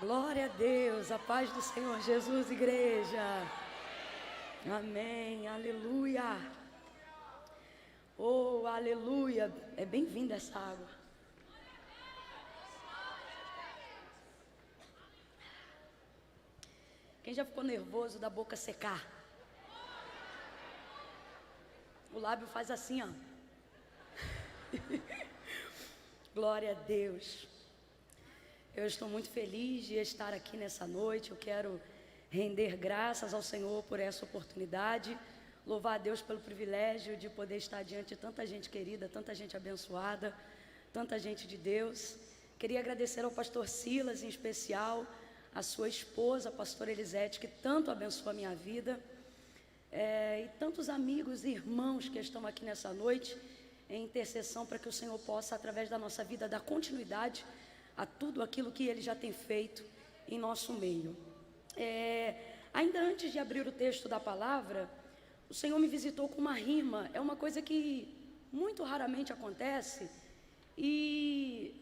Glória a Deus, a paz do Senhor Jesus, igreja. Amém, aleluia. Oh, aleluia. É bem-vinda essa água. Quem já ficou nervoso da boca secar? O lábio faz assim, ó. Glória a Deus. Eu estou muito feliz de estar aqui nessa noite. Eu quero render graças ao Senhor por essa oportunidade. Louvar a Deus pelo privilégio de poder estar diante de tanta gente querida, tanta gente abençoada, tanta gente de Deus. Queria agradecer ao pastor Silas, em especial, a sua esposa, a pastora Elisete, que tanto abençoou a minha vida. E tantos amigos e irmãos que estão aqui nessa noite, em intercessão para que o Senhor possa, através da nossa vida, dar continuidade a tudo aquilo que Ele já tem feito em nosso meio. Ainda antes de abrir o texto da palavra, o Senhor me visitou com uma rima. É uma coisa que muito raramente acontece. E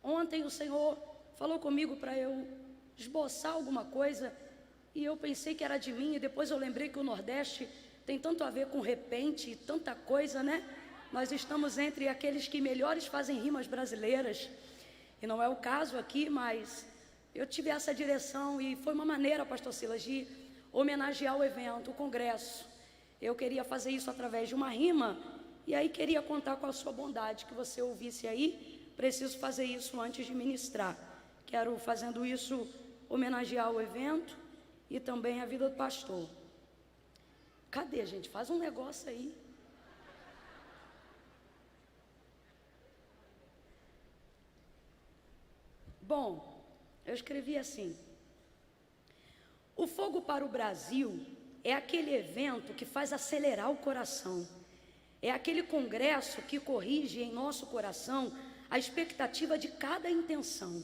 ontem o Senhor falou comigo para eu esboçar alguma coisa, e eu pensei que era de mim, e depois eu lembrei que o Nordeste tem tanto a ver com repente e tanta coisa, né? Nós estamos entre aqueles que melhores fazem rimas brasileiras. E não é o caso aqui, mas eu tive essa direção e foi uma maneira, pastor Silas, de homenagear o evento, o congresso. Eu queria fazer isso através de uma rima e aí queria contar com a sua bondade, que você ouvisse aí. Preciso fazer isso antes de ministrar. Quero, fazendo isso, homenagear o evento e também a vida do pastor. Cadê, gente? Faz um negócio aí. Bom, eu escrevi assim: o Fogo para o Brasil é aquele evento que faz acelerar o coração. É aquele congresso que corrige em nosso coração a expectativa de cada intenção.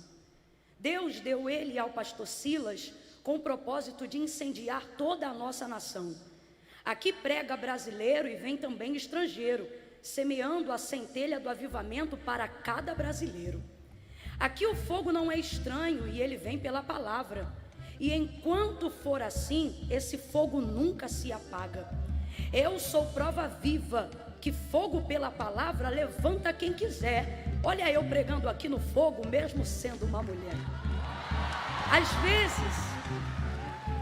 Deus deu ele ao pastor Silas com o propósito de incendiar toda a nossa nação. Aqui prega brasileiro e vem também estrangeiro, semeando a centelha do avivamento para cada brasileiro. Aqui o fogo não é estranho e ele vem pela palavra. E enquanto for assim, esse fogo nunca se apaga. Eu sou prova viva que fogo pela palavra levanta quem quiser. Olha eu pregando aqui no fogo, mesmo sendo uma mulher.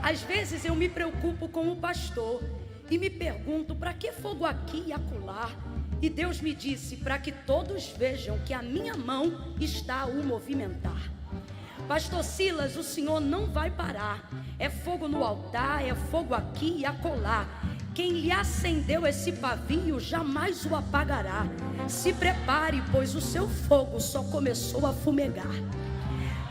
Às vezes eu me preocupo com o pastor e me pergunto, para que fogo aqui e acolá? E Deus me disse, para que todos vejam que a minha mão está a o movimentar. Pastor Silas, o Senhor não vai parar. É fogo no altar, é fogo aqui e acolá. Quem lhe acendeu esse pavio jamais o apagará. Se prepare, pois o seu fogo só começou a fumegar.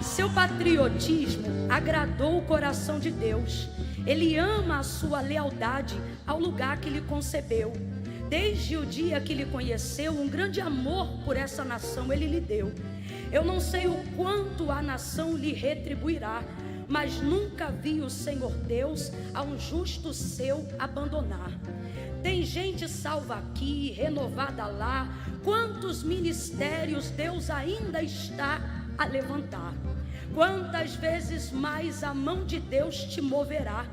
Seu patriotismo agradou o coração de Deus. Ele ama a sua lealdade ao lugar que lhe concebeu. Desde o dia que lhe conheceu, um grande amor por essa nação ele lhe deu. Eu não sei o quanto a nação lhe retribuirá, mas nunca vi o Senhor Deus a um justo seu abandonar. Tem gente salva aqui, renovada lá. Quantos ministérios Deus ainda está a levantar? Quantas vezes mais a mão de Deus te moverá?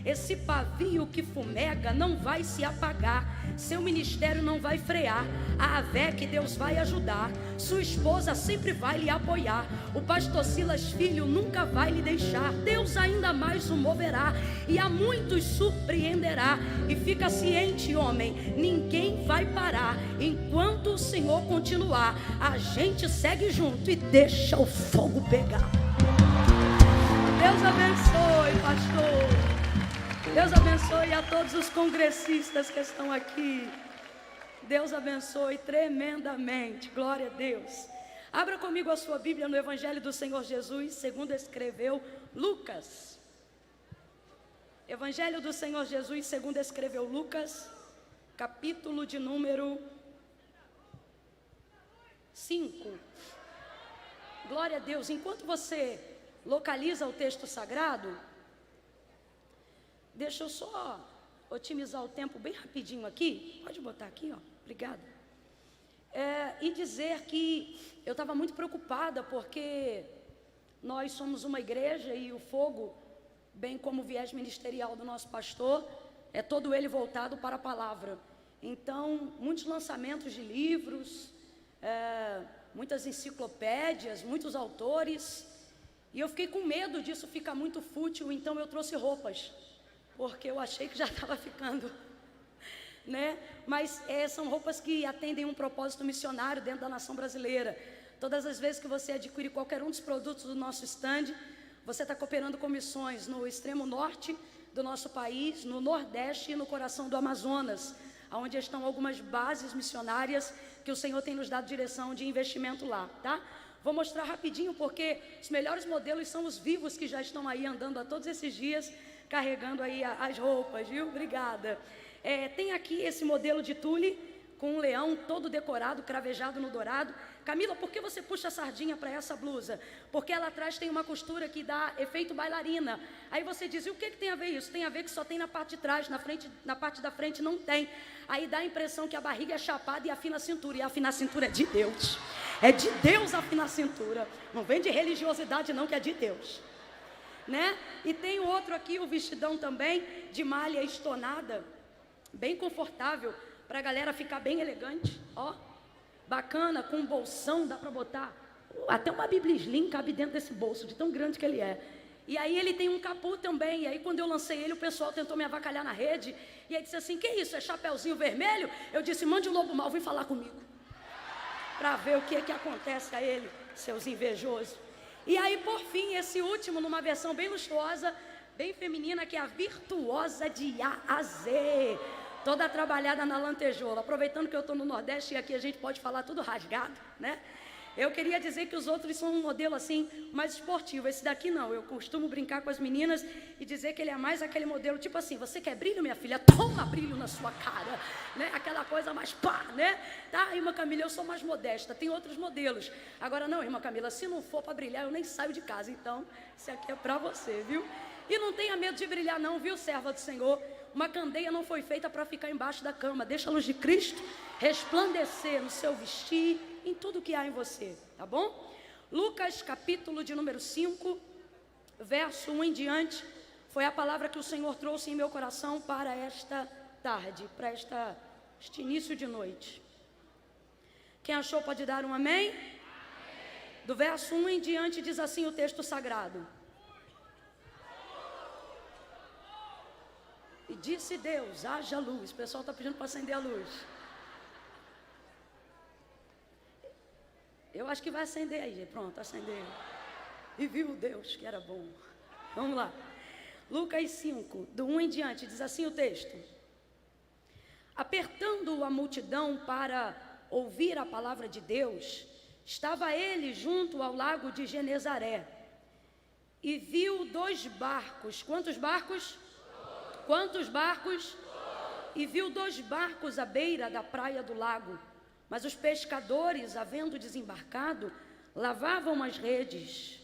Esse pavio que fumega não vai se apagar. Seu ministério não vai frear. A fé que Deus vai ajudar. Sua esposa sempre vai lhe apoiar. O pastor Silas filho nunca vai lhe deixar. Deus ainda mais o moverá e a muitos surpreenderá. E fica ciente, homem, ninguém vai parar. Enquanto o Senhor continuar, a gente segue junto e deixa o fogo pegar. Deus abençoe, pastor. Deus abençoe a todos os congressistas que estão aqui. Deus abençoe tremendamente. Glória a Deus. Abra comigo a sua Bíblia no Evangelho do Senhor Jesus, segundo escreveu Lucas. Evangelho do Senhor Jesus, segundo escreveu Lucas, capítulo de número 5. Glória a Deus. Enquanto você localiza o texto sagrado, deixa eu só otimizar o tempo bem rapidinho aqui. Pode botar aqui, ó. Obrigada. E dizer que eu estava muito preocupada porque nós somos uma igreja e o fogo, bem como o viés ministerial do nosso pastor, é todo ele voltado para a palavra. Então, muitos lançamentos de livros, muitas enciclopédias, muitos autores, e eu fiquei com medo disso ficar muito fútil, então eu trouxe roupas, porque eu achei que já estava ficando, né? Mas são roupas que atendem um propósito missionário dentro da nação brasileira. Todas as vezes que você adquire qualquer um dos produtos do nosso stand, você está cooperando com missões no extremo norte do nosso país, no Nordeste e no coração do Amazonas, onde estão algumas bases missionárias que o Senhor tem nos dado direção de investimento lá, tá? Vou mostrar rapidinho, porque os melhores modelos são os vivos que já estão aí andando há todos esses dias, carregando aí as roupas, viu? Obrigada. Tem aqui esse modelo de tule, com um leão todo decorado, cravejado no dourado. Camila, por que você puxa a sardinha para essa blusa? Porque ela atrás tem uma costura que dá efeito bailarina. Aí você diz, e o que tem a ver isso? Tem a ver que só tem na parte de trás, na parte da frente não tem. Aí dá a impressão que a barriga é chapada e afina a cintura. E afinar a cintura é de Deus. É de Deus afinar a cintura. Não vem de religiosidade não, que é de Deus, né? E tem o outro aqui, o vestidão também, de malha estonada, bem confortável, para a galera ficar bem elegante, ó. Bacana, com um bolsão, dá para botar até uma Bíblia Slim cabe dentro desse bolso, de tão grande que ele é. E aí ele tem um capô também. E aí quando eu lancei ele, o pessoal tentou me avacalhar na rede. E aí disse assim, que isso, é chapeuzinho vermelho? Eu disse, mande o lobo mau vir falar comigo, para ver o que acontece a ele, seus invejosos. E aí por fim, esse último, numa versão bem luxuosa, bem feminina, que é a Virtuosa de A a Z, toda trabalhada na lantejoula. Aproveitando que eu estou no Nordeste e aqui a gente pode falar tudo rasgado, né? Eu queria dizer que os outros são um modelo assim, mais esportivo. Esse daqui não, eu costumo brincar com as meninas e dizer que ele é mais aquele modelo, tipo assim, você quer brilho, minha filha? Toma brilho na sua cara, né? Aquela coisa mais pá, né? Tá, irmã Camila, eu sou mais modesta, tem outros modelos. Agora não, irmã Camila, se não for para brilhar, eu nem saio de casa. Então, esse aqui é para você, viu? E não tenha medo de brilhar não, viu, serva do Senhor? Uma candeia não foi feita para ficar embaixo da cama. Deixa a luz de Cristo resplandecer no seu vestir, em tudo que há em você, tá bom? Lucas, capítulo de número 5, verso 1 em diante, foi a palavra que o Senhor trouxe em meu coração para esta tarde, para este início de noite. Quem achou pode dar um amém? Amém. Do verso 1 em diante diz assim o texto sagrado. E disse Deus, haja luz. O pessoal está pedindo para acender a luz. Eu acho que vai acender aí. Pronto, acendeu. E viu Deus que era bom. Vamos lá. Lucas 5, do 1 em diante, diz assim o texto. Apertando a multidão para ouvir a palavra de Deus, estava ele junto ao lago de Genezaré. E viu 2 barcos. Quantos barcos? Quantos barcos? E viu 2 barcos à beira da praia do lago. Mas os pescadores, havendo desembarcado, lavavam as redes.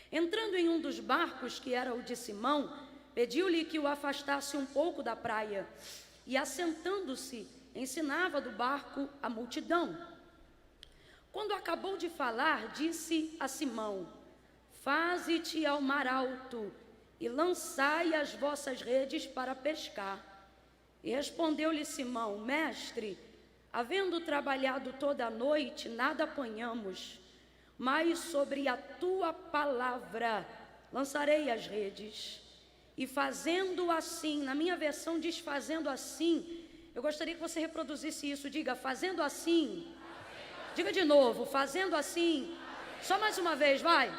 Entrando em um dos barcos, que era o de Simão, pediu-lhe que o afastasse um pouco da praia. E assentando-se, ensinava do barco a multidão. Quando acabou de falar, disse a Simão, faze-te ao mar alto e lançai as vossas redes para pescar. E respondeu-lhe Simão, mestre, havendo trabalhado toda a noite, nada apanhamos, mas sobre a tua palavra lançarei as redes. E fazendo assim, na minha versão diz fazendo assim, eu gostaria que você reproduzisse isso, diga fazendo assim. Diga de novo, fazendo assim. Só mais uma vez, vai.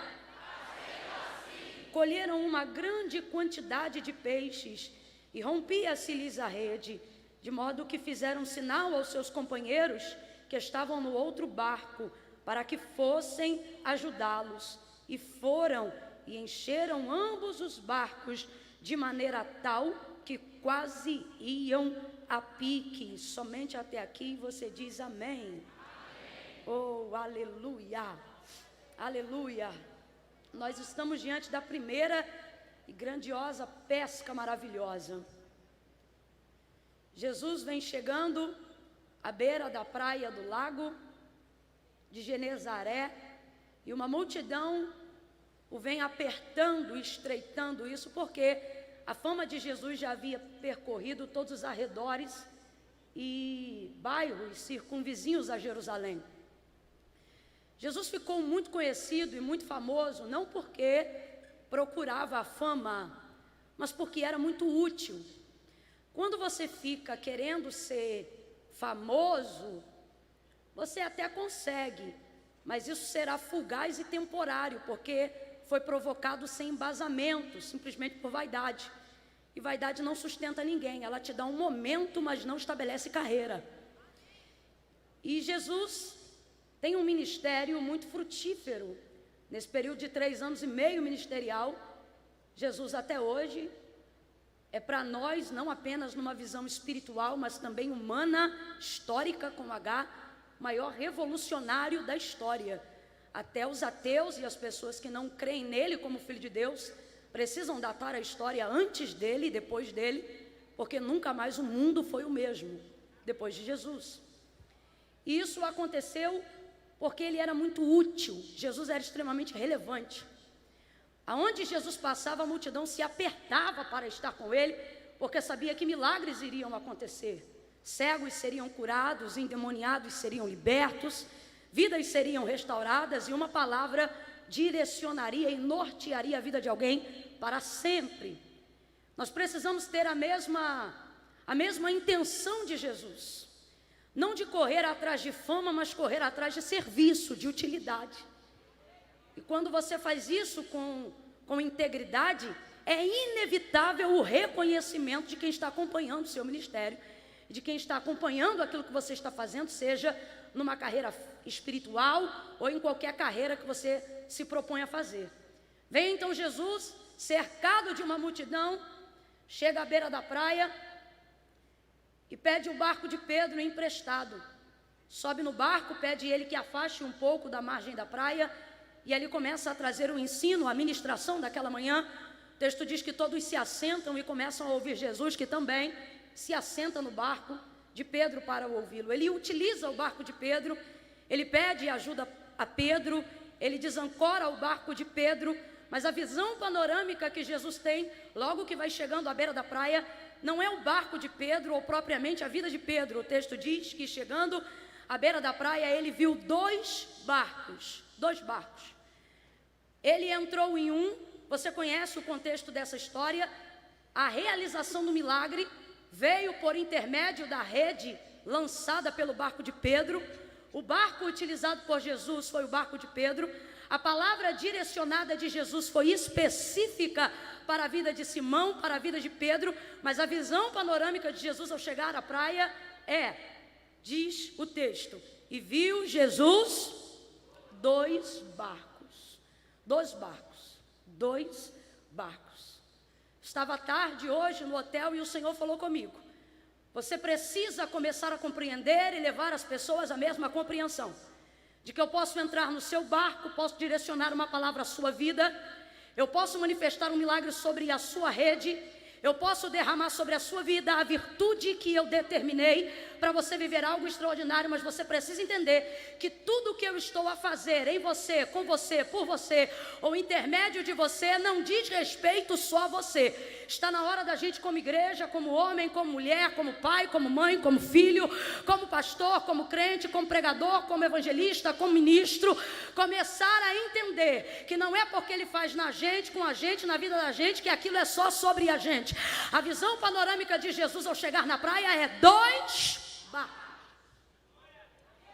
Colheram uma grande quantidade de peixes e rompia-se-lhes a rede, de modo que fizeram sinal aos seus companheiros que estavam no outro barco, para que fossem ajudá-los. E foram e encheram ambos os barcos, de maneira tal que quase iam a pique. Somente até aqui você diz amém. Oh, aleluia, aleluia. Nós estamos diante da primeira e grandiosa pesca maravilhosa. Jesus vem chegando à beira da praia do lago de Genezaré e uma multidão o vem apertando, estreitando isso, porque a fama de Jesus já havia percorrido todos os arredores e bairros circunvizinhos a Jerusalém. Jesus ficou muito conhecido e muito famoso, não porque procurava a fama, mas porque era muito útil. Quando você fica querendo ser famoso, você até consegue, mas isso será fugaz e temporário, porque foi provocado sem embasamento, simplesmente por vaidade. E vaidade não sustenta ninguém, ela te dá um momento, mas não estabelece carreira. E Jesus tem um ministério muito frutífero. Nesse período de 3 anos e meio ministerial, Jesus até hoje é para nós, não apenas numa visão espiritual, mas também humana, histórica com H, maior revolucionário da história. Até os ateus e as pessoas que não creem nele como Filho de Deus precisam datar a história antes dele e depois dele, porque nunca mais o mundo foi o mesmo depois de Jesus. E isso aconteceu porque ele era muito útil. Jesus era extremamente relevante. Aonde Jesus passava, a multidão se apertava para estar com ele, porque sabia que milagres iriam acontecer. Cegos seriam curados, endemoniados seriam libertos, vidas seriam restauradas e uma palavra direcionaria e nortearia a vida de alguém para sempre. Nós precisamos ter a mesma intenção de Jesus. Não de correr atrás de fama, mas correr atrás de serviço, de utilidade. E quando você faz isso com integridade, é inevitável o reconhecimento de quem está acompanhando o seu ministério, de quem está acompanhando aquilo que você está fazendo, seja numa carreira espiritual ou em qualquer carreira que você se propõe a fazer. Vem então Jesus, cercado de uma multidão, chega à beira da praia e pede o barco de Pedro emprestado. Sobe no barco, pede ele que afaste um pouco da margem da praia, e ali começa a trazer o ensino, a ministração daquela manhã. O texto diz que todos se assentam e começam a ouvir Jesus, que também se assenta no barco de Pedro para ouvi-lo. Ele utiliza o barco de Pedro, ele pede ajuda a Pedro, ele desancora o barco de Pedro, mas a visão panorâmica que Jesus tem, logo que vai chegando à beira da praia, não é o barco de Pedro ou propriamente a vida de Pedro. O texto diz que chegando à beira da praia, ele viu dois barcos. Ele entrou em um, você conhece o contexto dessa história, a realização do milagre veio por intermédio da rede lançada pelo barco de Pedro. O barco utilizado por Jesus foi o barco de Pedro. A palavra direcionada de Jesus foi específica para a vida de Simão, para a vida de Pedro, mas a visão panorâmica de Jesus ao chegar à praia diz o texto, e viu Jesus dois barcos. Estava tarde hoje no hotel e o Senhor falou comigo: você precisa começar a compreender e levar as pessoas à mesma compreensão, de que eu posso entrar no seu barco, posso direcionar uma palavra à sua vida, eu posso manifestar um milagre sobre a sua rede, eu posso derramar sobre a sua vida a virtude que eu determinei para você viver algo extraordinário, mas você precisa entender que tudo que eu estou a fazer em você, com você, por você, ou intermédio de você, não diz respeito só a você. Está na hora da gente, como igreja, como homem, como mulher, como pai, como mãe, como filho, como pastor, como crente, como pregador, como evangelista, como ministro, começar a entender que não é porque ele faz na gente, com a gente, na vida da gente, que aquilo é só sobre a gente. A visão panorâmica de Jesus ao chegar na praia é dois barcos.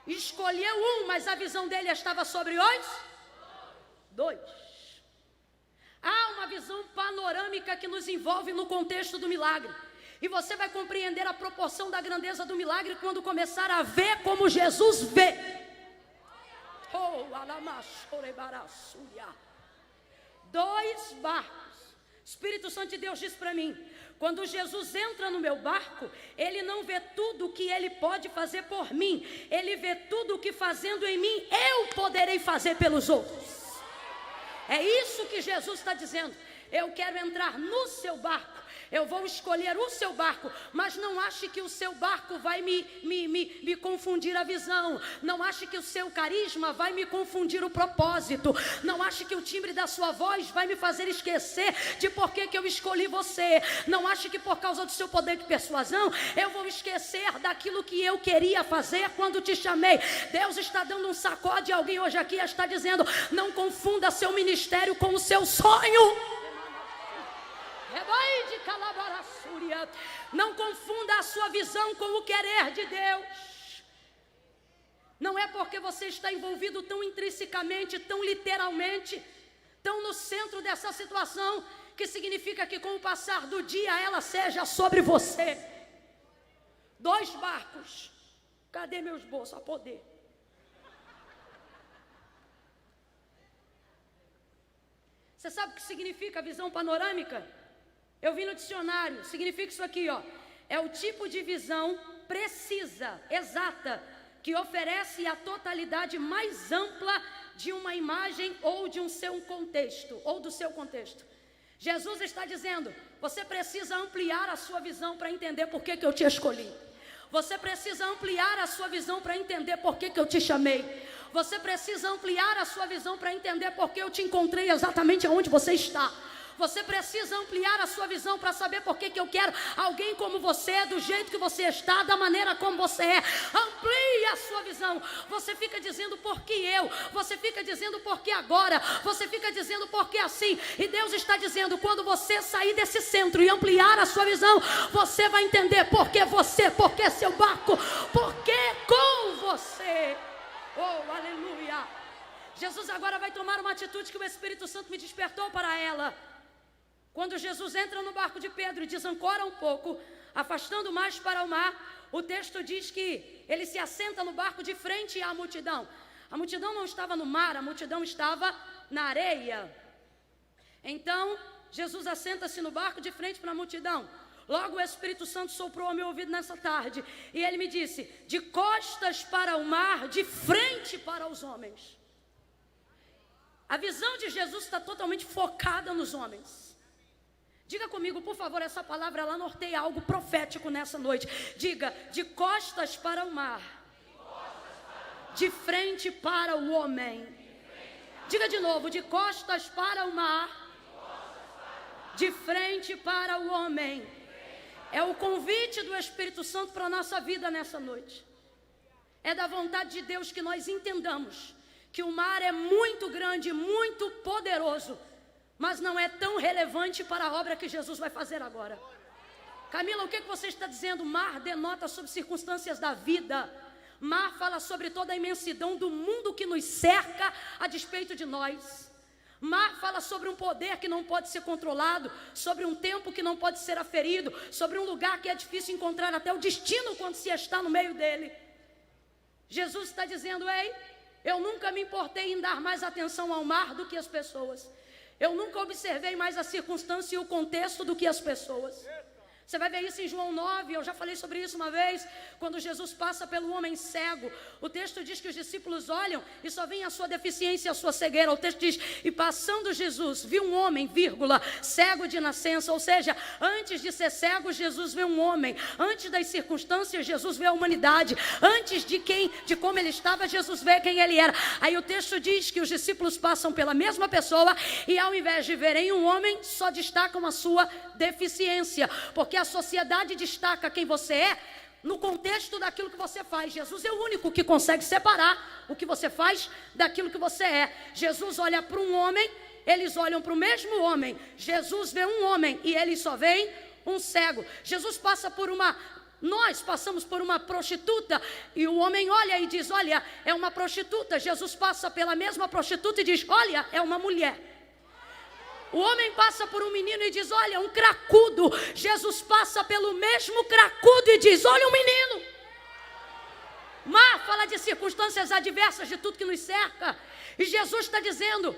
Escolheu um, mas a visão dele estava sobre os dois. Há uma visão panorâmica que nos envolve no contexto do milagre. E você vai compreender a proporção da grandeza do milagre quando começar a ver como Jesus vê. Dois barcos. Espírito Santo de Deus diz para mim: quando Jesus entra no meu barco, ele não vê tudo o que ele pode fazer por mim, ele vê tudo o que fazendo em mim eu poderei fazer pelos outros. É isso que Jesus está dizendo. Eu quero entrar no seu barco, Eu vou escolher o seu barco, mas não ache que o seu barco vai me confundir a visão. Não ache que o seu carisma vai me confundir o propósito. Não ache que o timbre da sua voz vai me fazer esquecer de por que eu escolhi você. Não ache que por causa do seu poder de persuasão eu vou esquecer daquilo que eu queria fazer quando te chamei. Deus está dando um sacode a alguém hoje aqui e está dizendo: não confunda seu ministério com o seu sonho. Não confunda a sua visão com o querer de Deus. Não é porque você está envolvido tão intrinsecamente, tão literalmente, tão no centro dessa situação, que significa que com o passar do dia ela seja sobre você. 2 barcos. Cadê meu esboço a poder? Você sabe o que significa visão panorâmica? Eu vi no dicionário, significa isso aqui, ó. É o tipo de visão precisa, exata, que oferece a totalidade mais ampla de uma imagem ou de um seu contexto, ou do seu contexto. Jesus está dizendo: você precisa ampliar a sua visão para entender por que eu te escolhi. Você precisa ampliar a sua visão para entender por que eu te chamei. Você precisa ampliar a sua visão para entender por que eu te encontrei exatamente onde você está. Você precisa ampliar a sua visão para saber por que eu quero alguém como você, do jeito que você está, da maneira como você é. Amplie a sua visão. Você fica dizendo por que eu, você fica dizendo por que agora, você fica dizendo por que assim. E Deus está dizendo: quando você sair desse centro e ampliar a sua visão, você vai entender por que você, por que seu barco, por que com você. Oh, aleluia. Jesus agora vai tomar uma atitude que o Espírito Santo me despertou para ela. Quando Jesus entra no barco de Pedro e desancora um pouco, afastando mais para o mar, o texto diz que ele se assenta no barco de frente à multidão. A multidão não estava no mar, a multidão estava na areia. Então, Jesus assenta-se no barco de frente para a multidão. Logo o Espírito Santo soprou ao meu ouvido nessa tarde, e ele me disse: de costas para o mar, de frente para os homens. A visão de Jesus está totalmente focada nos homens. Diga comigo, por favor, essa palavra, ela norteia algo profético nessa noite. Diga: de costas para o mar, de frente para o homem. Diga de novo: de costas para o mar, de frente para o homem. É o convite do Espírito Santo para a nossa vida nessa noite. É da vontade de Deus que nós entendamos que o mar é muito grande, muito poderoso, mas não é tão relevante para a obra que Jesus vai fazer agora. Camila, o que você está dizendo? Mar denota sobre circunstâncias da vida. Mar fala sobre toda a imensidão do mundo que nos cerca a despeito de nós. Mar fala sobre um poder que não pode ser controlado, sobre um tempo que não pode ser aferido, sobre um lugar que é difícil encontrar até o destino quando se está no meio dele. Jesus está dizendo: ei, eu nunca me importei em dar mais atenção ao mar do que as pessoas. Eu nunca observei mais a circunstância e o contexto do que as pessoas. Você vai ver isso em João 9, eu já falei sobre isso uma vez, quando Jesus passa pelo homem cego. O texto diz que os discípulos olham e só veem a sua deficiência, a sua cegueira. O texto diz: e passando Jesus, viu um homem, vírgula, cego de nascença. Ou seja, antes de ser cego, Jesus vê um homem. Antes das circunstâncias, Jesus vê a humanidade. Antes de como ele estava, Jesus vê quem ele era. Aí o texto diz que os discípulos passam pela mesma pessoa e ao invés de verem um homem, só destacam a sua deficiência. Porque a sociedade destaca quem você é no contexto daquilo que você faz. Jesus é o único que consegue separar o que você faz daquilo que você é. Jesus olha para um homem, eles olham para o mesmo homem. Jesus vê um homem e eles só veem um cego. Nós passamos por uma prostituta e o homem olha e diz: olha, é uma prostituta. Jesus passa pela mesma prostituta e diz: olha, é uma mulher. O homem passa por um menino e diz: olha, um cracudo. Jesus passa pelo mesmo cracudo e diz: olha, um menino. Mar fala de circunstâncias adversas, de tudo que nos cerca. E Jesus está dizendo: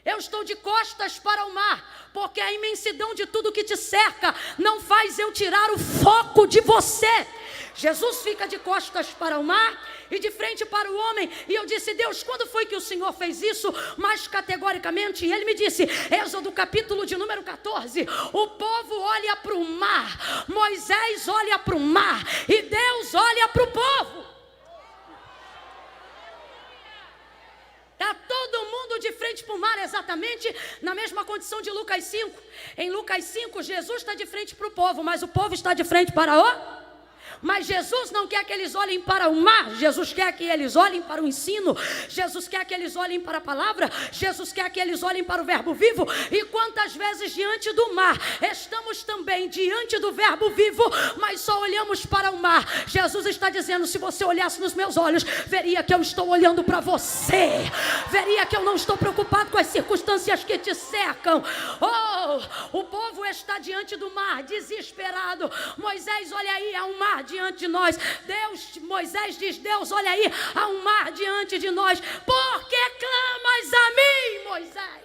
eu estou de costas para o mar, porque a imensidão de tudo que te cerca não faz eu tirar o foco de você. Jesus fica de costas para o mar e de frente para o homem. E eu disse: Deus, quando foi que o Senhor fez isso mais categoricamente? E ele me disse, Êxodo capítulo de número 14, o povo olha para o mar, Moisés olha para o mar e Deus olha para o povo. Está todo mundo de frente para o mar, exatamente na mesma condição de Lucas 5. Em Lucas 5, Jesus está de frente para o povo, mas o povo está de frente para o... Mas Jesus não quer que eles olhem para o mar. Jesus quer que eles olhem para o ensino. Jesus quer que eles olhem para a palavra. Jesus quer que eles olhem para o verbo vivo. E quantas vezes diante do mar estamos também diante do verbo vivo, mas só olhamos para o mar. Jesus está dizendo: se você olhasse nos meus olhos, veria que eu estou olhando para você, veria que eu não estou preocupado com as circunstâncias que te cercam. Oh, o povo está diante do mar, desesperado. Moisés, olha aí, há um mar diante de nós. Moisés diz: Deus, olha aí, há um mar diante de nós. Por que clamas a mim, Moisés?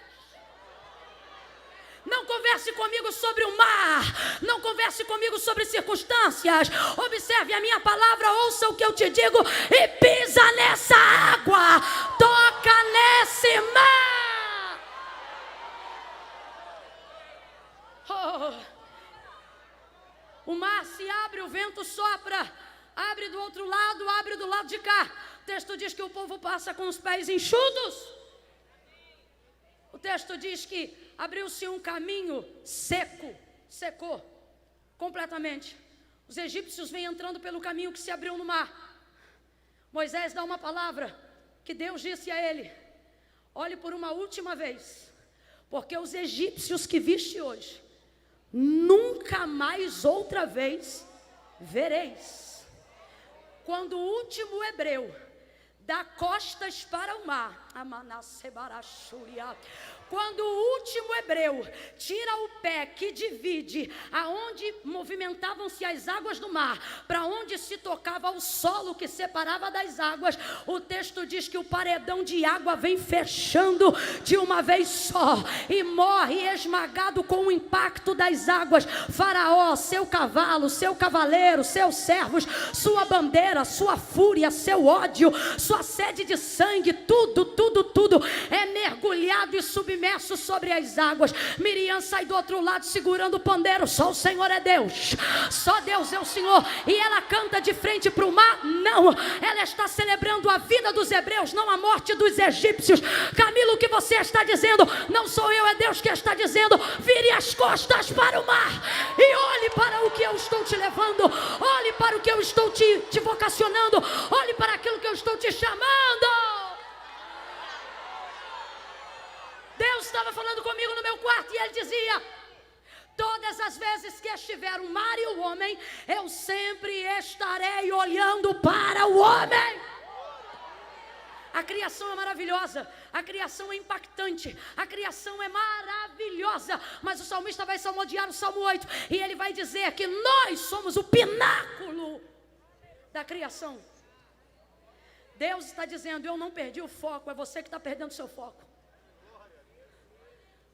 Não converse comigo sobre o mar, não converse comigo sobre circunstâncias. Observe a minha palavra, ouça o que eu te digo e pisa nessa água, toca nesse mar. O mar se abre, o vento sopra, abre do outro lado, abre do lado de cá. O texto diz que o povo passa com os pés enxutos. O texto diz que abriu-se um caminho seco, secou completamente. Os egípcios vêm entrando pelo caminho que se abriu no mar. Moisés dá uma palavra que Deus disse a ele: olhe por uma última vez, porque os egípcios que viste hoje, nunca mais outra vez vereis. Quando o último hebreu dá costas para o mar, quando o último hebreu tira o pé que divide aonde movimentavam-se as águas do mar, para onde se tocava o solo que separava das águas, o texto diz que o paredão de água vem fechando de uma vez só e morre esmagado com o impacto das águas. Faraó, seu cavalo, seu cavaleiro, seus servos, sua bandeira, sua fúria, seu ódio, sua sede de sangue, tudo é mergulhado e submerso sobre as águas. Miriam sai do outro lado segurando o pandeiro. Só o Senhor é Deus, só Deus é o Senhor. E ela canta de frente para o mar? Não, ela está celebrando a vida dos hebreus, não a morte dos egípcios. Camilo, o que você está dizendo? Não sou eu, é Deus que está dizendo: vire as costas para o mar e olhe para o que eu estou te levando, olhe para o que eu estou te vocacionando, olhe para aquilo que eu estou te chamando. Deus estava falando comigo no meu quarto e ele dizia: todas as vezes que estiver o mar e o homem, eu sempre estarei olhando para o homem. A criação é maravilhosa, a criação é impactante, a criação é maravilhosa, mas o salmista vai salmodiar o Salmo 8 e ele vai dizer que nós somos o pináculo da criação. Deus está dizendo: eu não perdi o foco, é você que está perdendo o seu foco.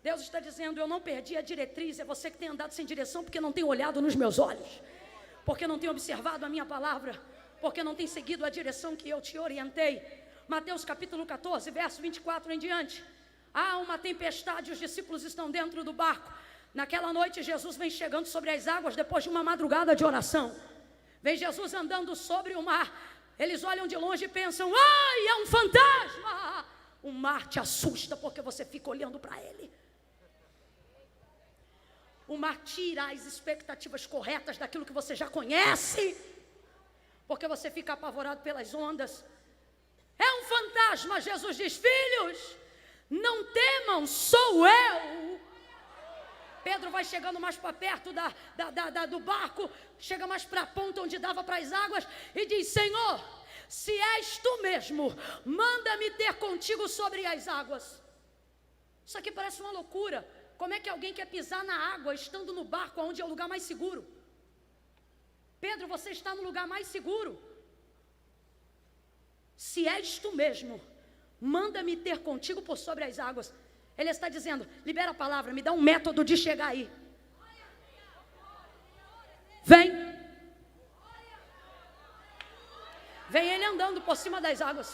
Deus está dizendo: eu não perdi a diretriz, é você que tem andado sem direção, porque não tem olhado nos meus olhos, porque não tem observado a minha palavra, porque não tem seguido a direção que eu te orientei. Mateus capítulo 14, verso 24 em diante. Há uma tempestade, os discípulos estão dentro do barco. Naquela noite Jesus vem chegando sobre as águas, depois de uma madrugada de oração. Vem Jesus andando sobre o mar. Eles olham de longe e pensam: ai, é um fantasma. O mar te assusta porque você fica olhando para ele. O mar tira as expectativas corretas daquilo que você já conhece, porque você fica apavorado pelas ondas. É um fantasma. Jesus diz: filhos, não temam, sou eu. Pedro vai chegando mais para perto do barco, chega mais para a ponta onde dava para as águas e diz: Senhor, se és tu mesmo, manda-me ter contigo sobre as águas. Isso aqui parece uma loucura. Como é que alguém quer pisar na água estando no barco, onde é o lugar mais seguro? Pedro, você está no lugar mais seguro. Se és tu mesmo, manda-me ter contigo por sobre as águas. Ele está dizendo: libera a palavra, me dá um método de chegar aí. Vem. Vem ele andando por cima das águas.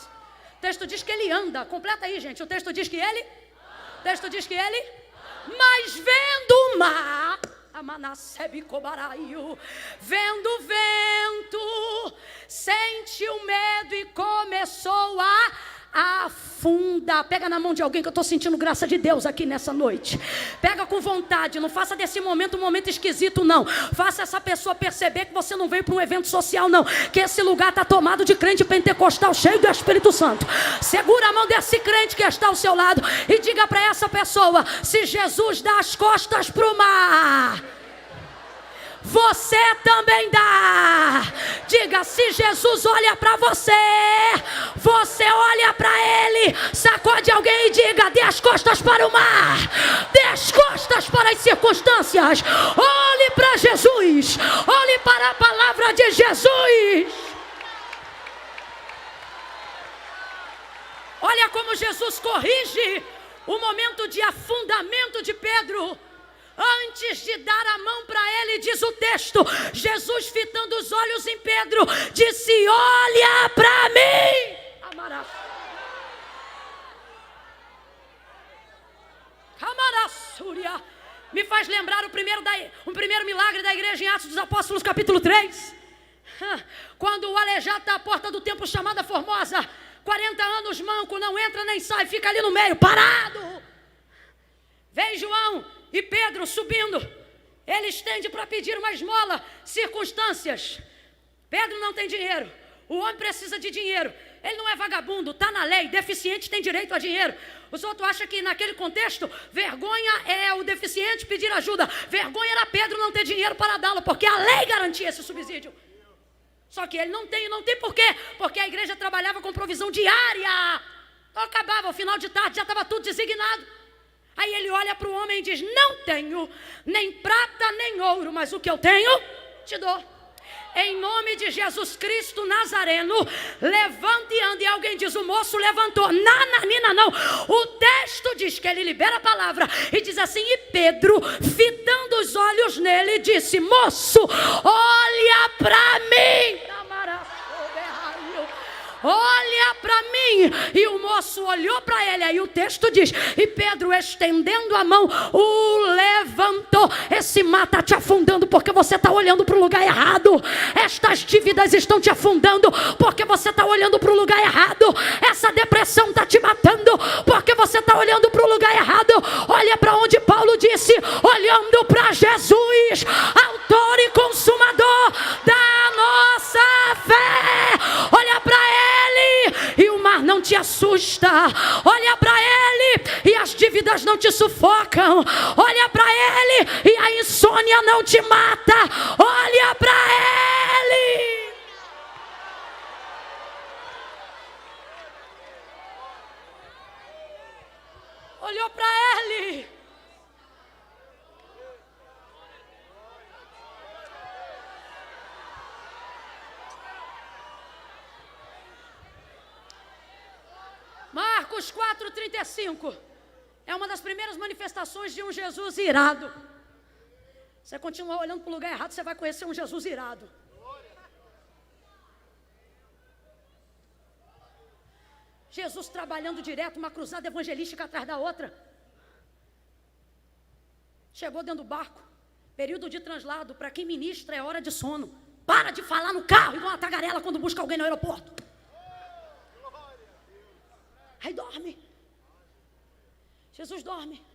O texto diz que ele anda. Completa aí, gente. O texto diz que ele... O texto diz que ele... Mas vendo o mar... Vendo o vento, sentiu medo e começou a afundar. Pega na mão de alguém, que eu estou sentindo graça de Deus aqui nessa noite. Pega com vontade, não faça desse momento um momento esquisito, não. Faça essa pessoa perceber que você não veio para um evento social, não. Que esse lugar está tomado de crente pentecostal cheio do Espírito Santo. Segura a mão desse crente que está ao seu lado e diga para essa pessoa: se Jesus dá as costas para o mar, você também dá. Diga: se Jesus olha para você, você olha para ele. Sacode alguém e diga: dê as costas para o mar, dê as costas para as circunstâncias. Olhe para Jesus, olhe para a palavra de Jesus. Olha como Jesus corrige o momento de afundamento de Pedro. Antes de dar a mão para ele, diz o texto, Jesus, fitando os olhos em Pedro, disse: olha para mim. Camarassúria. Me faz lembrar o primeiro milagre da igreja em Atos dos Apóstolos, capítulo 3. Quando o aleijado está à porta do templo chamada Formosa, 40 anos manco, não entra nem sai, fica ali no meio, parado. Vem João e Pedro subindo, ele estende para pedir uma esmola. Circunstâncias: Pedro não tem dinheiro, o homem precisa de dinheiro, ele não é vagabundo, está na lei, deficiente tem direito a dinheiro. Os outros acham que naquele contexto, vergonha é o deficiente pedir ajuda, vergonha era Pedro não ter dinheiro para dá-lo, porque a lei garantia esse subsídio. Só que ele não tem por quê? Porque a igreja trabalhava com provisão diária. Então acabava, ao final de tarde já estava tudo designado. Aí ele olha para o homem e diz: não tenho nem prata nem ouro, mas o que eu tenho, te dou. Em nome de Jesus Cristo Nazareno, levante e ande. E alguém diz: o moço levantou. Nananina, não. O texto diz que ele libera a palavra e diz assim: e Pedro, fitando os olhos nele, disse: moço, olha para mim. Olha para mim. E o moço olhou para ele. Aí o texto diz: e Pedro, estendendo a mão, o levantou. Esse mar está te afundando porque você está olhando para o lugar errado. Estas dívidas estão te afundando porque você está olhando para o lugar errado. Essa depressão está te matando porque você está olhando para o lugar errado. Olha para onde Paulo disse: olhando para Jesus, autor e consumador da nossa fé. Olha para ele e o mar não te assusta. Olha para ele e as dívidas não te sufocam. Olha para ele e a insônia não te mata. Olha para ele. Olhou para ele. Marcos 4,35 é uma das primeiras manifestações de um Jesus irado. Você continuar olhando para o lugar errado, você vai conhecer um Jesus irado. Jesus trabalhando direto, uma cruzada evangelística atrás da outra. Chegou dentro do barco, período de translado. Para quem ministra é hora de sono. Para de falar no carro igual uma tagarela quando busca alguém no aeroporto. Aí dorme. Jesus dorme.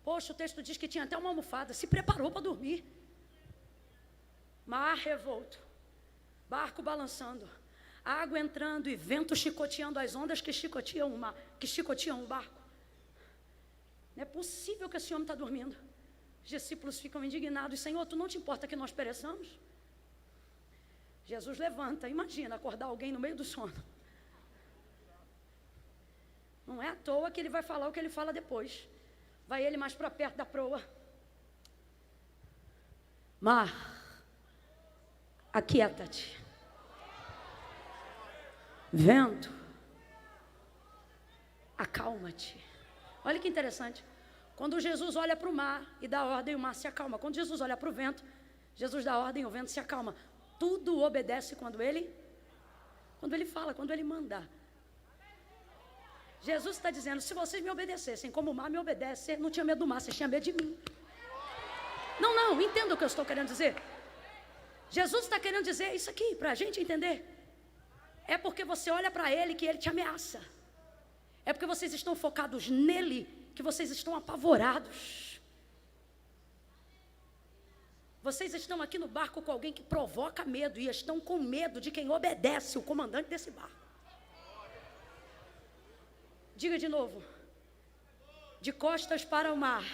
Poxa, o texto diz que tinha até uma almofada. Se preparou para dormir. Mar revolto, barco balançando, água entrando e vento chicoteando as ondas que chicoteam o barco. Não é possível que esse homem está dormindo. Os discípulos ficam indignados: Senhor, tu não te importa que nós pereçamos? Jesus levanta. Imagina acordar alguém no meio do sono. Não é à toa que ele vai falar o que ele fala depois. Vai ele mais para perto da proa. Mar, aquieta-te. Vento, acalma-te. Olha que interessante. Quando Jesus olha para o mar e dá ordem, o mar se acalma. Quando Jesus olha para o vento, Jesus dá ordem, o vento se acalma. Tudo obedece quando ele fala, quando ele manda. Jesus está dizendo, se vocês me obedecessem como o mar me obedece, você não tinha medo do mar, você tinha medo de mim. Não, entenda o que eu estou querendo dizer. Jesus está querendo dizer isso aqui, para a gente entender. É porque você olha para ele que ele te ameaça. É porque vocês estão focados nele que vocês estão apavorados. Vocês estão aqui no barco com alguém que provoca medo e estão com medo de quem obedece, o comandante desse barco. Diga de novo. De costas para o mar.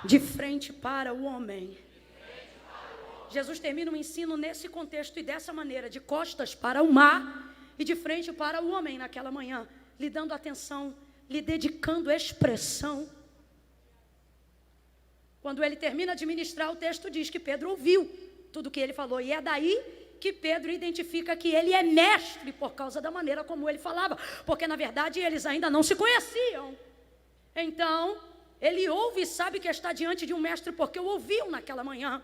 De frente para o homem. Jesus termina o ensino nesse contexto e dessa maneira, de costas para o mar e de frente para o homem naquela manhã, lhe dando atenção, lhe dedicando expressão. Quando ele termina de ministrar, o texto diz que Pedro ouviu tudo que ele falou, e é daí que Pedro identifica que ele é mestre por causa da maneira como ele falava, porque na verdade eles ainda não se conheciam. Então, ele ouve e sabe que está diante de um mestre porque o ouviu naquela manhã.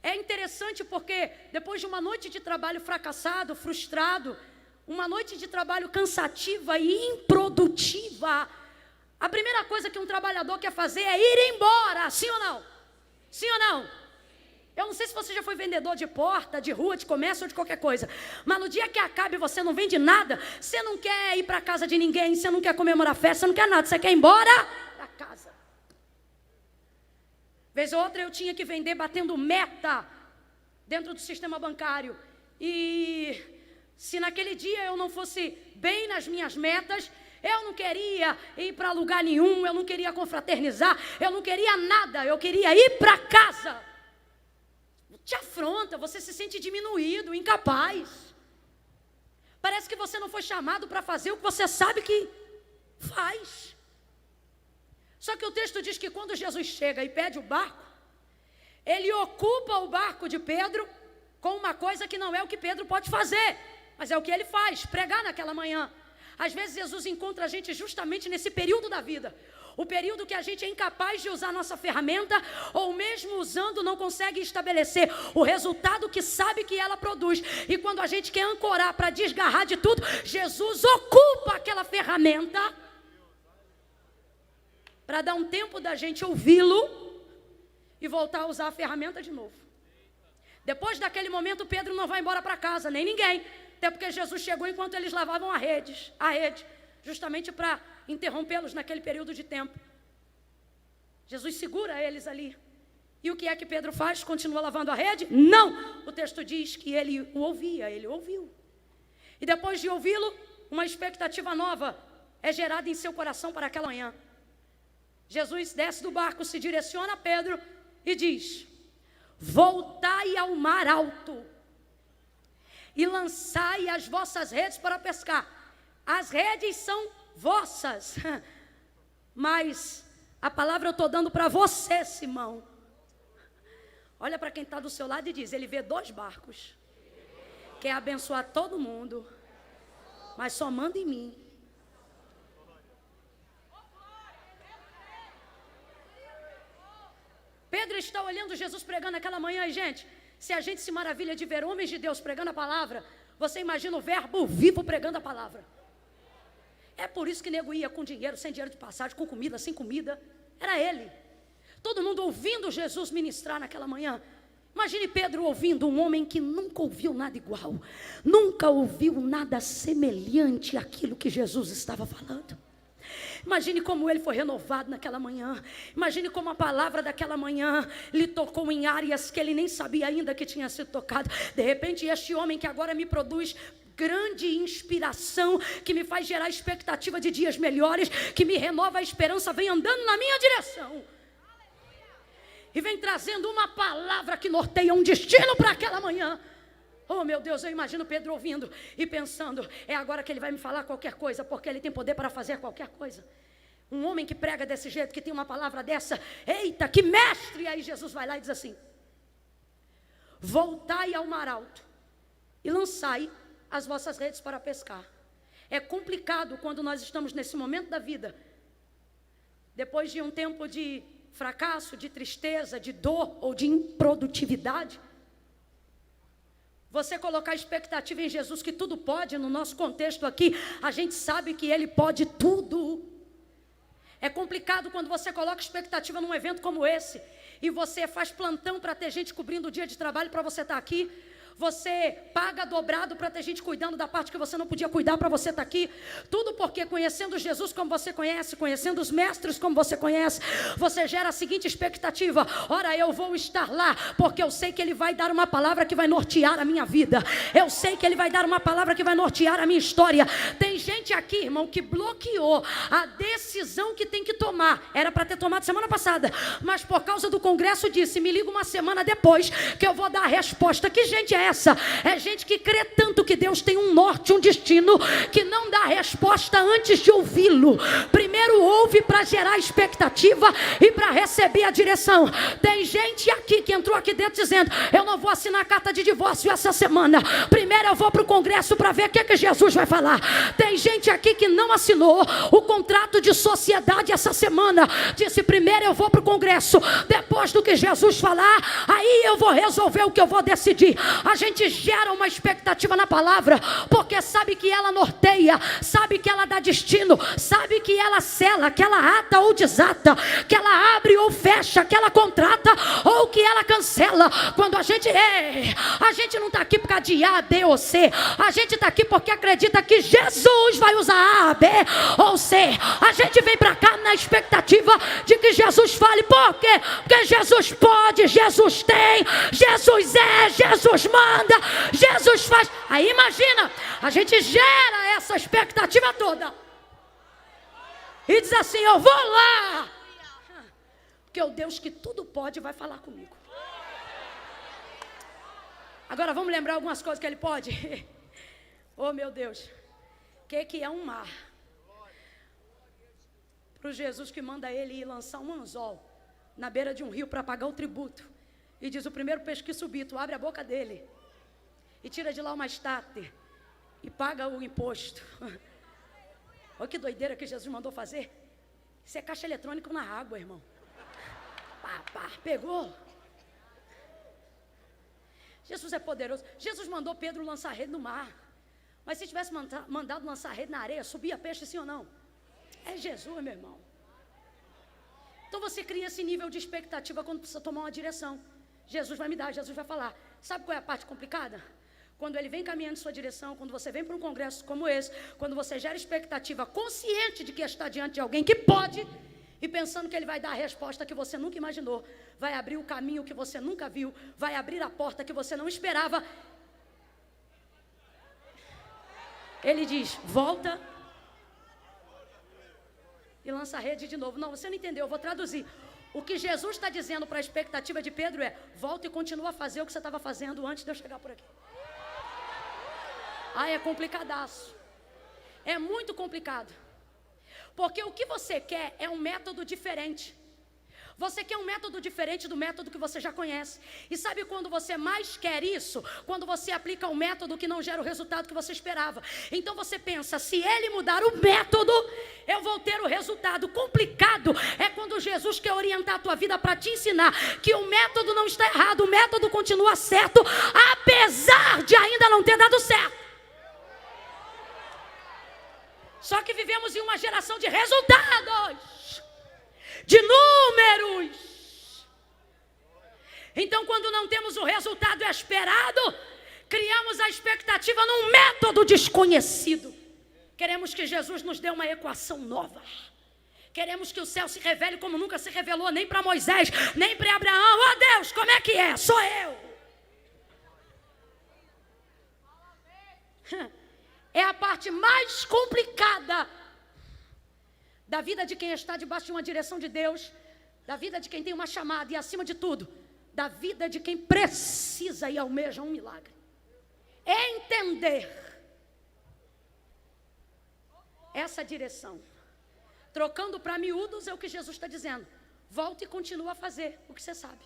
É interessante porque depois de uma noite de trabalho fracassado, frustrado, uma noite de trabalho cansativa e improdutiva, a primeira coisa que um trabalhador quer fazer é ir embora, sim ou não? Sim ou não? Eu não sei se você já foi vendedor de porta, de rua, de comércio ou de qualquer coisa, mas no dia que acabe você não vende nada, você não quer ir para casa de ninguém, você não quer comemorar festa, você não quer nada, você quer ir embora para casa. Vez ou outra eu tinha que vender batendo meta dentro do sistema bancário, e se naquele dia eu não fosse bem nas minhas metas, eu não queria ir para lugar nenhum, eu não queria confraternizar, eu não queria nada, eu queria ir para casa. Te afronta, você se sente diminuído, incapaz. Parece que você não foi chamado para fazer o que você sabe que faz. Só que o texto diz que quando Jesus chega e pede o barco, ele ocupa o barco de Pedro com uma coisa que não é o que Pedro pode fazer, mas é o que ele faz, pregar naquela manhã. Às vezes Jesus encontra a gente justamente nesse período da vida, o período que a gente é incapaz de usar nossa ferramenta, ou mesmo usando não consegue estabelecer o resultado que sabe que ela produz. E quando a gente quer ancorar para desgarrar de tudo, Jesus ocupa aquela ferramenta para dar um tempo da gente ouvi-lo e voltar a usar a ferramenta de novo. Depois daquele momento, Pedro não vai embora para casa, nem ninguém. Até porque Jesus chegou enquanto eles lavavam a rede, justamente para interrompê-los naquele período de tempo. Jesus segura eles ali. E o que é que Pedro faz? Continua lavando a rede? Não! O texto diz que ele o ouvia, ele ouviu. E depois de ouvi-lo, uma expectativa nova é gerada em seu coração para aquela manhã. Jesus desce do barco, se direciona a Pedro e diz: voltai ao mar alto e lançai as vossas redes para pescar. As redes são vossas, mas a palavra eu estou dando para você, Simão. Olha para quem está do seu lado e diz: ele vê 2 barcos, quer abençoar todo mundo, mas só manda em mim. Pedro está olhando Jesus pregando aquela manhã, e gente, se a gente se maravilha de ver homens de Deus pregando a palavra, você imagina o verbo vivo pregando a palavra. É por isso que nego ia com dinheiro, sem dinheiro de passagem, com comida, sem comida. Era ele. Todo mundo ouvindo Jesus ministrar naquela manhã. Imagine Pedro ouvindo um homem que nunca ouviu nada igual, nunca ouviu nada semelhante àquilo que Jesus estava falando. Imagine como ele foi renovado naquela manhã. Imagine como a palavra daquela manhã lhe tocou em áreas que ele nem sabia ainda que tinha sido tocado. De repente, este homem que agora me produz grande inspiração, que me faz gerar expectativa de dias melhores, que me renova a esperança, vem andando na minha direção e vem trazendo uma palavra que norteia um destino para aquela manhã. Oh meu Deus, eu imagino Pedro ouvindo e pensando: é agora que ele vai me falar qualquer coisa, porque ele tem poder para fazer qualquer coisa. Um homem que prega desse jeito, que tem uma palavra dessa, eita, que mestre! E aí Jesus vai lá e diz assim: voltai ao mar alto e lançai as vossas redes para pescar. É complicado quando nós estamos nesse momento da vida, depois de um tempo de fracasso, de tristeza, de dor ou de improdutividade, Você colocar expectativa em Jesus, que tudo pode, no nosso contexto aqui, a gente sabe que Ele pode tudo. É complicado quando você coloca expectativa num evento como esse, e você faz plantão para ter gente cobrindo o dia de trabalho para você estar aqui. Você paga dobrado para ter gente cuidando da parte que você não podia cuidar para você estar aqui. Tudo porque conhecendo Jesus como você conhece, conhecendo os mestres como você conhece, você gera a seguinte expectativa: ora, eu vou estar lá, porque eu sei que Ele vai dar uma palavra que vai nortear a minha vida. Eu sei que Ele vai dar uma palavra que vai nortear a minha história. Tem gente aqui, irmão, que bloqueou a decisão que tem que tomar. Era para ter tomado semana passada, mas por causa do congresso disse: me liga uma semana depois que eu vou dar a resposta. Que gente é essa? É gente que crê tanto que Deus tem um norte, um destino, que não dá resposta antes de ouvi-lo. Primeiro ouve para gerar expectativa e para receber a direção. Tem gente aqui que entrou aqui dentro dizendo: eu não vou assinar a carta de divórcio essa semana, primeiro eu vou para o congresso para ver o que Jesus vai falar. Tem gente aqui que não assinou o contrato de sociedade essa semana, disse: primeiro eu vou para o congresso, depois do que Jesus falar, aí eu vou resolver o que eu vou decidir. A gente gera uma expectativa na palavra, porque sabe que ela norteia, sabe que ela dá destino, sabe que ela sela, que ela ata ou desata, que ela abre ou fecha, que ela contrata ou que ela cancela. Quando a gente não está aqui por causa de A, B ou C, a gente está aqui porque acredita que Jesus vai usar A, B ou C. A gente vem para cá na expectativa de que Jesus fale. Por quê? Porque Jesus pode, Jesus tem, Jesus é, Jesus manda, Jesus faz. Aí imagina, a gente gera essa expectativa toda e diz assim: eu vou lá, porque o Deus que tudo pode vai falar comigo. Agora vamos lembrar algumas coisas que Ele pode. Oh meu Deus, o que é um mar? Para o Jesus que manda Ele ir lançar um anzol na beira de um rio para pagar o tributo, e diz: o primeiro peixe que subir, tu abre a boca dele e tira de lá uma estátua e paga o imposto. Olha que doideira que Jesus mandou fazer. Isso é caixa eletrônica na água, irmão. Pegou. Jesus é poderoso. Jesus mandou Pedro lançar rede no mar, mas se tivesse mandado lançar rede na areia, subia peixe, sim ou não? É Jesus, meu irmão. Então você cria esse nível de expectativa quando precisa tomar uma direção. Jesus vai me dar, Jesus vai falar. Sabe qual é a parte complicada? Quando Ele vem caminhando em sua direção, quando você vem para um congresso como esse, quando você gera expectativa, consciente de que está diante de alguém que pode, e pensando que Ele vai dar a resposta que você nunca imaginou, vai abrir o caminho que você nunca viu, vai abrir a porta que você não esperava, Ele diz: volta e lança a rede de novo. Não, você não entendeu, eu vou traduzir. O que Jesus está dizendo para a expectativa de Pedro é: volta e continua a fazer o que você estava fazendo antes de eu chegar por aqui. É complicadaço. É muito complicado. Porque o que você quer é um método diferente. Você quer um método diferente do método que você já conhece. E sabe quando você mais quer isso? Quando você aplica um método que não gera o resultado que você esperava. Então você pensa: se Ele mudar o método, eu vou ter o resultado. Complicado é quando Jesus quer orientar a tua vida para te ensinar que o método não está errado, o método continua certo, apesar de ainda não ter dado certo. Só que vivemos em uma geração de resultados, de números. Então, quando não temos o resultado esperado, criamos a expectativa num método desconhecido. Queremos que Jesus nos dê uma equação nova. Queremos que o céu se revele como nunca se revelou, nem para Moisés, nem para Abraão. Oh Deus, como é que é? Sou eu. É a parte mais complicada da vida de quem está debaixo de uma direção de Deus, da vida de quem tem uma chamada e, acima de tudo, da vida de quem precisa e almeja um milagre. É entender essa direção. Trocando para miúdos é o que Jesus está dizendo: volta e continua a fazer o que você sabe.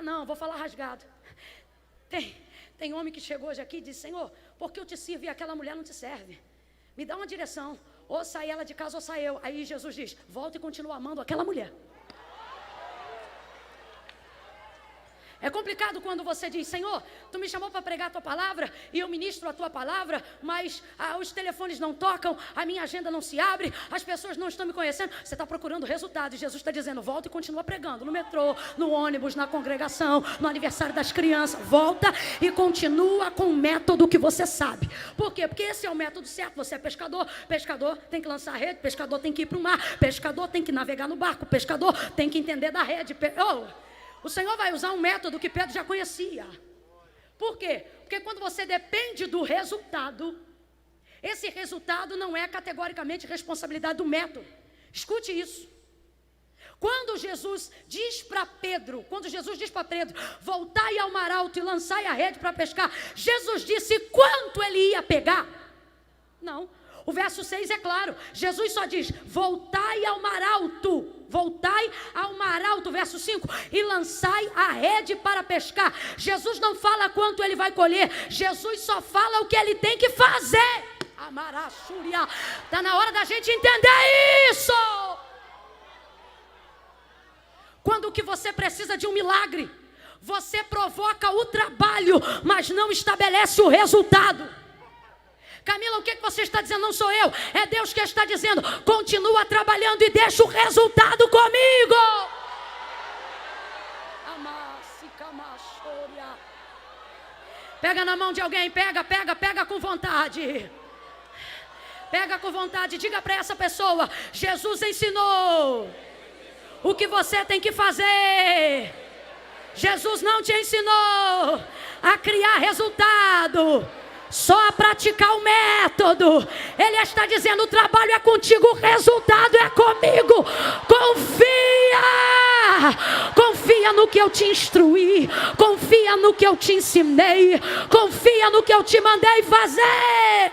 Não, vou falar rasgado. Tem homem que chegou hoje aqui e disse: Senhor, por que eu te sirvo e aquela mulher não te serve? Me dá uma direção, ou sai ela de casa ou sai eu. Aí Jesus diz: volta e continua amando aquela mulher. É complicado quando você diz: Senhor, tu me chamou para pregar a tua palavra e eu ministro a tua palavra, mas os telefones não tocam, a minha agenda não se abre, as pessoas não estão me conhecendo. Você está procurando resultado e Jesus está dizendo: volta e continua pregando no metrô, no ônibus, na congregação, no aniversário das crianças. Volta e continua com o método que você sabe. Por quê? Porque esse é o método certo. Você é pescador, pescador tem que lançar a rede, pescador tem que ir para o mar, pescador tem que navegar no barco, pescador tem que entender da rede. O Senhor vai usar um método que Pedro já conhecia. Por quê? Porque quando você depende do resultado, esse resultado não é categoricamente responsabilidade do método. Escute isso. Quando Jesus diz para Pedro, voltai ao mar alto e lançai a rede para pescar, Jesus disse quanto ele ia pegar? Não. O verso 6 é claro, Jesus só diz: voltai ao mar alto, verso 5, e lançai a rede para pescar. Jesus não fala quanto ele vai colher, Jesus só fala o que ele tem que fazer. Amaraxúria, está na hora da gente entender isso. Quando que você precisa de um milagre, você provoca o trabalho, mas não estabelece o resultado. Camila, o que você está dizendo? Não sou eu, é Deus que está dizendo: continua trabalhando e deixa o resultado comigo. Pega na mão de alguém, pega com vontade. Pega com vontade, diga para essa pessoa: Jesus ensinou o que você tem que fazer. Jesus não te ensinou a criar resultado, só a praticar o método. Ele está dizendo: o trabalho é contigo, o resultado é comigo. Confia no que eu te instruí, confia no que eu te ensinei, confia no que eu te mandei fazer.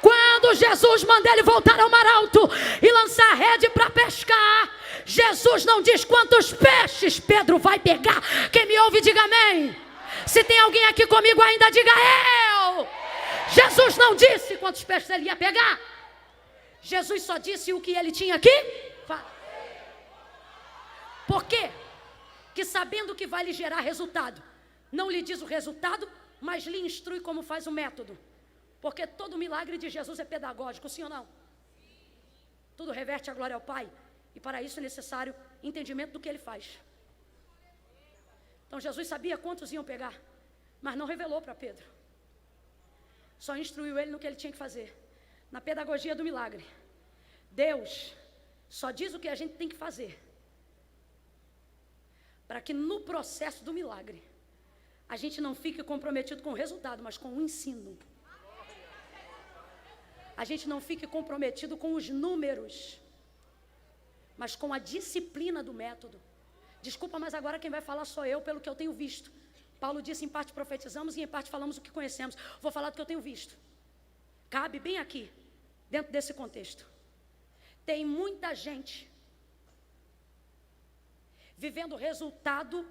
Quando Jesus manda ele voltar ao mar alto e lançar a rede para pescar, Jesus não diz quantos peixes Pedro vai pegar. Quem me ouve, diga amém. Se tem alguém aqui comigo ainda, diga eu. Jesus não disse quantos peixes ele ia pegar. Jesus só disse o que ele tinha que fazer. Por quê? Que sabendo que vai lhe gerar resultado, não lhe diz o resultado, mas lhe instrui como faz o método. Porque todo milagre de Jesus é pedagógico, sim ou não? Tudo reverte a glória ao Pai. E para isso é necessário entendimento do que ele faz. Então Jesus sabia quantos iam pegar, mas não revelou para Pedro. Só instruiu ele no que ele tinha que fazer. Na pedagogia do milagre, Deus só diz o que a gente tem que fazer, para que no processo do milagre a gente não fique comprometido com o resultado, mas com o ensino. A gente não fique comprometido com os números, mas com a disciplina do método. Desculpa, mas agora quem vai falar sou eu, pelo que eu tenho visto. Paulo disse: em parte profetizamos e em parte falamos o que conhecemos. Vou falar do que eu tenho visto. Cabe bem aqui, dentro desse contexto. Tem muita gente vivendo o resultado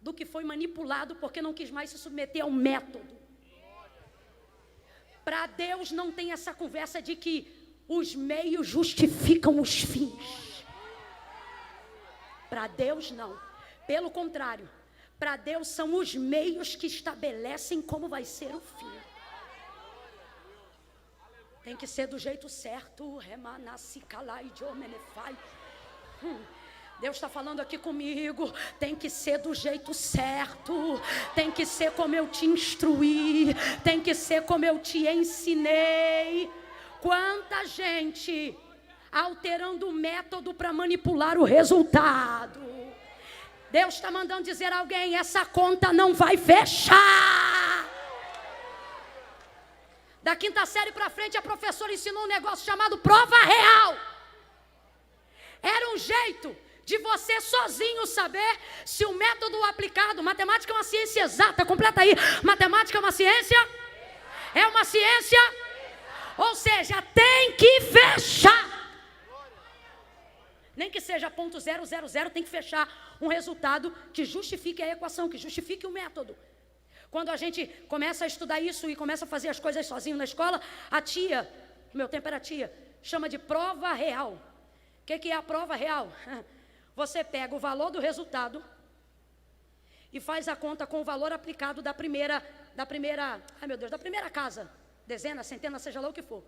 do que foi manipulado, porque não quis mais se submeter ao método. Para Deus não tem essa conversa de que os meios justificam os fins. Para Deus não. Pelo contrário, para Deus são os meios que estabelecem como vai ser o fim. Tem que ser do jeito certo. Deus está falando aqui comigo. Tem que ser do jeito certo. Tem que ser como eu te instruí. Tem que ser como eu te ensinei. Quanta gente alterando o método para manipular o resultado. Deus está mandando dizer a alguém: essa conta não vai fechar. Da quinta série para frente, a professora ensinou um negócio chamado prova real. Era um jeito de você sozinho saber se o método aplicado. Matemática é uma ciência exata, completa aí. Matemática é uma ciência? É uma ciência? Ou seja, tem que fechar. Nem que seja .000, tem que fechar um resultado que justifique a equação, que justifique o método. Quando a gente começa a estudar isso e começa a fazer as coisas sozinho na escola, a tia, no meu tempo era tia, chama de prova real. O que é a prova real? Você pega o valor do resultado e faz a conta com o valor aplicado da primeira, da primeira casa, dezena, centena, seja lá o que for.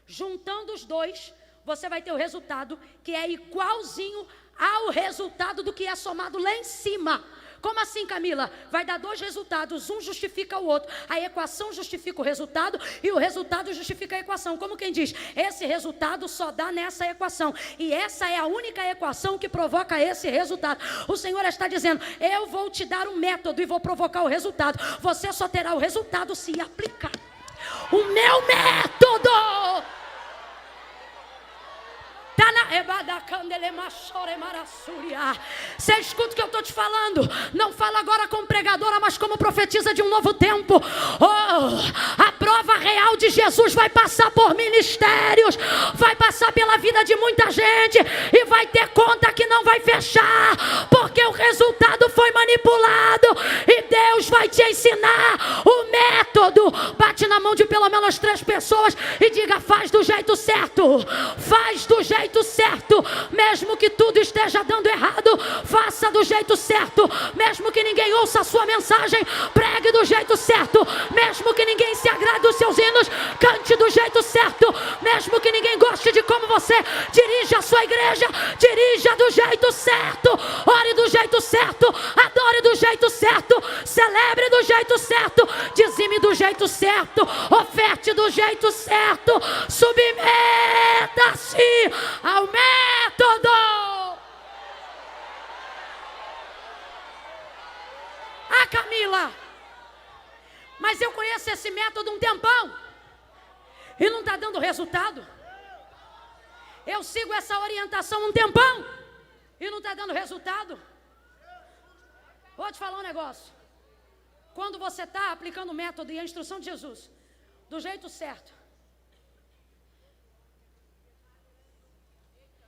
Juntando os dois, você vai ter o resultado que é igualzinho ao resultado do que é somado lá em cima. Como assim, Camila? Vai dar dois resultados, um justifica o outro. A equação justifica o resultado e o resultado justifica a equação. Como quem diz, esse resultado só dá nessa equação. E essa é a única equação que provoca esse resultado. O Senhor está dizendo, eu vou te dar um método e vou provocar o resultado. Você só terá o resultado se aplicar o meu método. Você escuta o que eu estou te falando? Não fala agora como pregadora, mas como profetisa de um novo tempo. A prova real de Jesus vai passar por ministérios, vai passar pela vida de muita gente e vai ter conta que não vai fechar, porque o resultado foi manipulado e Deus vai te ensinar o método. Bate na mão de pelo menos 3 pessoas e diga, faz do jeito certo, faz do jeito certo, mesmo que tudo esteja dando errado, faça do jeito certo, mesmo que ninguém ouça a sua mensagem, pregue do jeito certo, mesmo que ninguém se agrade dos seus hinos, cante do jeito certo, mesmo que ninguém goste de como você dirige a sua igreja, dirija do jeito certo, ore do jeito certo, adore do jeito certo, celebre do jeito certo, dizime do jeito certo, oferte do jeito certo, submeta-se ao método. Ah, Camila, mas eu conheço esse método um tempão e não está dando resultado. Eu sigo essa orientação um tempão e não está dando resultado. Vou te falar um negócio. Quando você está aplicando o método e a instrução de Jesus do jeito certo,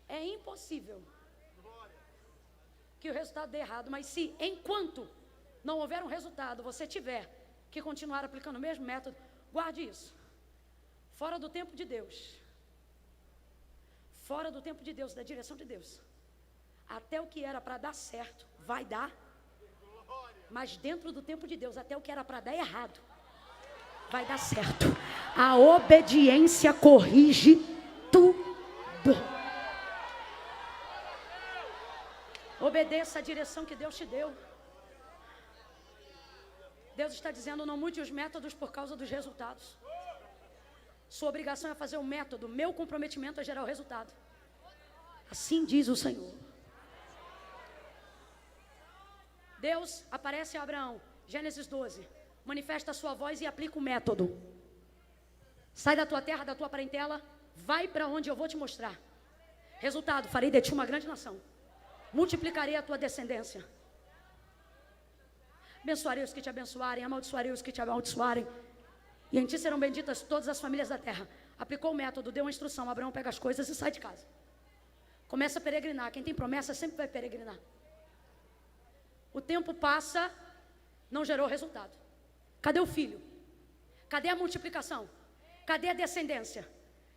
é impossível que o resultado dê errado. Mas se enquanto não houver um resultado, você tiver que continuar aplicando o mesmo método, guarde isso. Fora do tempo de Deus, fora do tempo de Deus, da direção de Deus, até o que era para dar certo vai dar, mas dentro do tempo de Deus, até o que era para dar errado vai dar certo. A obediência corrige tudo. Obedeça a direção que Deus te deu. Deus está dizendo, não mude os métodos por causa dos resultados. Sua obrigação é fazer o método, meu comprometimento é gerar o resultado. Assim diz o Senhor. Deus aparece a Abraão, Gênesis 12, manifesta a sua voz e aplica o método. Sai da tua terra, da tua parentela, vai para onde eu vou te mostrar. Resultado, farei de ti uma grande nação. Multiplicarei a tua descendência. Abençoarei os que te abençoarem, amaldiçoarei os que te amaldiçoarem. E em ti serão benditas todas as famílias da terra. Aplicou o método, deu uma instrução. Abraão pega as coisas e sai de casa. Começa a peregrinar. Quem tem promessa sempre vai peregrinar. O tempo passa, não gerou resultado. Cadê o filho? Cadê a multiplicação? Cadê a descendência?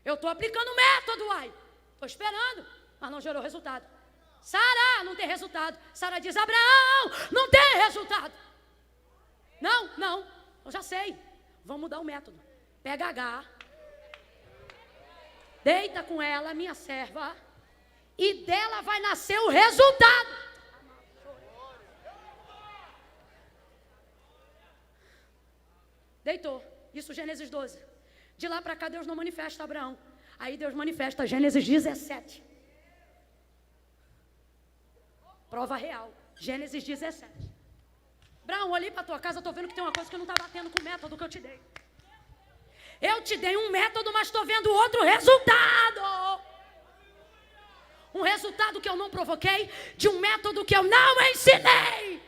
Eu estou aplicando o método, uai. Estou esperando, mas não gerou resultado. Sara, não tem resultado. Sara diz, Abraão, não tem resultado. Não, eu já sei. Vamos mudar o método. Pega H, deita com ela, minha serva, e dela vai nascer o resultado. Deitou. Isso Gênesis 12. De lá para cá Deus não manifesta Abraão. Aí Deus manifesta Gênesis 17. Prova real. Gênesis 17. Abraão, olhei para a tua casa, estou vendo que tem uma coisa que não está batendo com o método que eu te dei. Eu te dei um método, mas estou vendo outro resultado. Um resultado que eu não provoquei, de um método que eu não ensinei.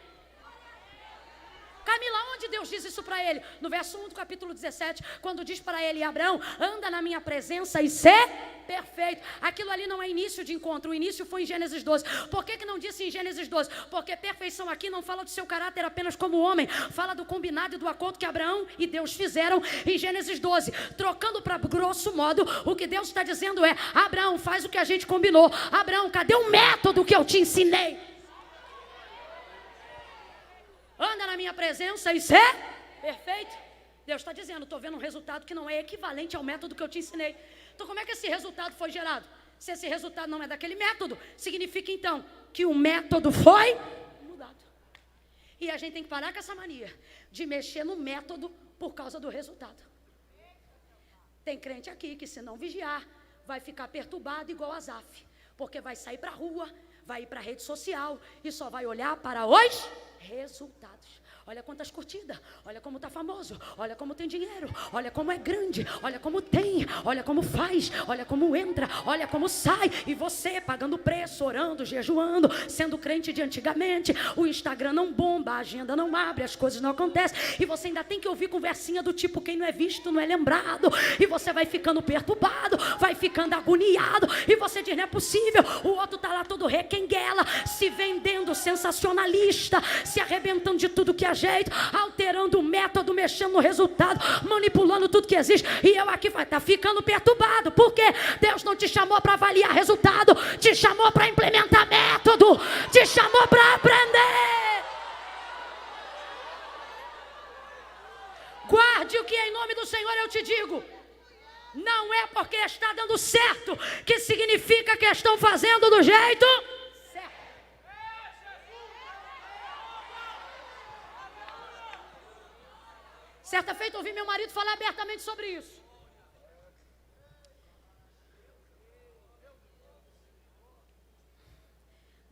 Camila, onde Deus diz isso para ele? No verso 1 do capítulo 17, quando diz para ele, Abraão, anda na minha presença e ser perfeito. Aquilo ali não é início de encontro, o início foi em Gênesis 12. Por que não disse em Gênesis 12? Porque perfeição aqui não fala do seu caráter apenas como homem, fala do combinado e do acordo que Abraão e Deus fizeram em Gênesis 12. Trocando para grosso modo, o que Deus está dizendo é, Abraão, faz o que a gente combinou. Abraão, cadê o método que eu te ensinei? minha presença e ser perfeito. Deus está dizendo, estou vendo um resultado que não é equivalente ao método que eu te ensinei. Então como é que esse resultado foi gerado? Se esse resultado não é daquele método, significa então que o método foi mudado. E a gente tem que parar com essa mania de mexer no método por causa do resultado. Tem crente aqui que, se não vigiar, vai ficar perturbado igual Asaf, porque vai sair para a rua, vai ir para a rede social e só vai olhar para os resultados. Olha quantas curtidas, olha como está famoso, olha como tem dinheiro, olha como é grande, olha como tem, olha como faz, olha como entra, olha como sai. E você pagando preço, orando, jejuando, sendo crente de antigamente, o Instagram não bomba, a agenda não abre, as coisas não acontecem. E você ainda tem que ouvir conversinha do tipo, quem não é visto não é lembrado. E você vai ficando perturbado, vai ficando agoniado. E você diz, não é possível, o outro está lá todo requenguela, se vendendo sensacionalista, se arrebentando de tudo que é jeito, alterando o método, mexendo no resultado, manipulando tudo que existe, e eu aqui vai estar ficando perturbado, porque Deus não te chamou para avaliar resultado, te chamou para implementar método, te chamou para aprender. Guarde o que em nome do Senhor eu te digo. Não é porque está dando certo que significa que estão fazendo do jeito certo. Certa feita ouvi meu marido falar abertamente sobre isso.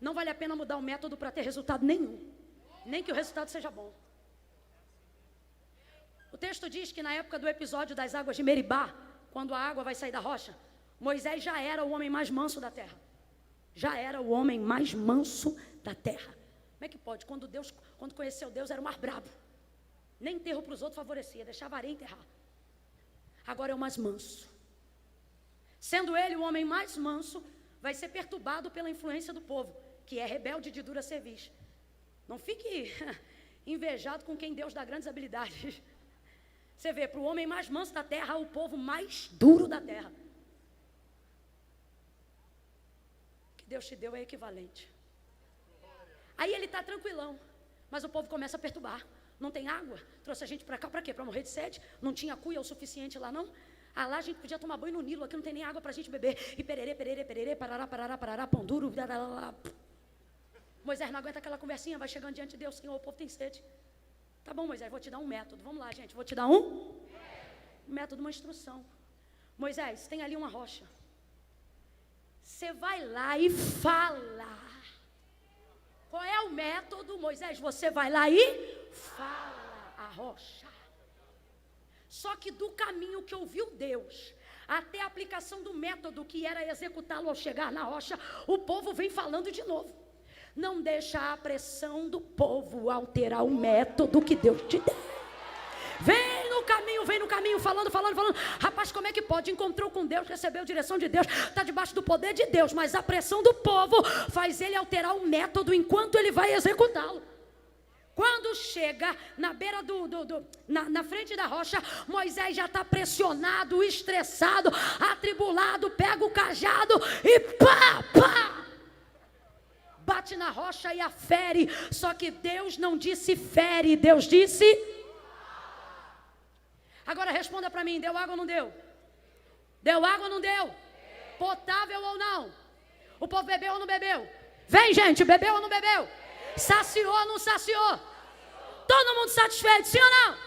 Não vale a pena mudar o método para ter resultado nenhum, nem que o resultado seja bom. O texto diz que na época do episódio das águas de Meribá, quando a água vai sair da rocha, Moisés já era o homem mais manso da terra. Já era o homem mais manso da terra. Como é que pode? Quando conheceu Deus, era o mais brabo. Nem enterro para os outros favorecia, deixava a areia enterrar. Agora é o mais manso. Sendo ele o homem mais manso, vai ser perturbado pela influência do povo, que é rebelde de dura cerviz. Não fique invejado com quem Deus dá grandes habilidades. Você vê, para o homem mais manso da terra, o povo mais duro da terra. O que Deus te deu é equivalente. Aí ele está tranquilão, mas o povo começa a perturbar. Não tem água? Trouxe a gente para cá para quê? Para morrer de sede? Não tinha cuia o suficiente lá não? Ah, lá a gente podia tomar banho no Nilo, aqui não tem nem água para a gente beber. E pererê, pererê, pererê, parará, parará, parará, pão duro, darará. Moisés não aguenta aquela conversinha, vai chegando diante de Deus, Senhor, o povo tem sede. Tá bom, Moisés, vou te dar um método. Vamos lá, gente, vou te dar um método, uma instrução. Moisés, tem ali uma rocha. Você vai lá e fala. Qual é o método, Moisés? Você vai lá e fala a rocha. Só que do caminho que ouviu Deus até a aplicação do método que era executá-lo ao chegar na rocha, o povo vem falando de novo. Não deixa a pressão do povo alterar o método que Deus te deu. Vem no caminho, falando. Rapaz, como é que pode? Encontrou com Deus, recebeu direção de Deus, está debaixo do poder de Deus, mas a pressão do povo faz ele alterar o método enquanto ele vai executá-lo. Quando chega na beira na frente da rocha, Moisés já está pressionado, estressado, atribulado, pega o cajado e pá! Bate na rocha e a fere. Só que Deus não disse fere, Deus disse... Agora responda para mim, deu água ou não deu? Deu água ou não deu? Potável ou não? O povo bebeu ou não bebeu? Vem, gente, bebeu ou não bebeu? Saciou ou não saciou? Todo mundo satisfeito, sim ou não?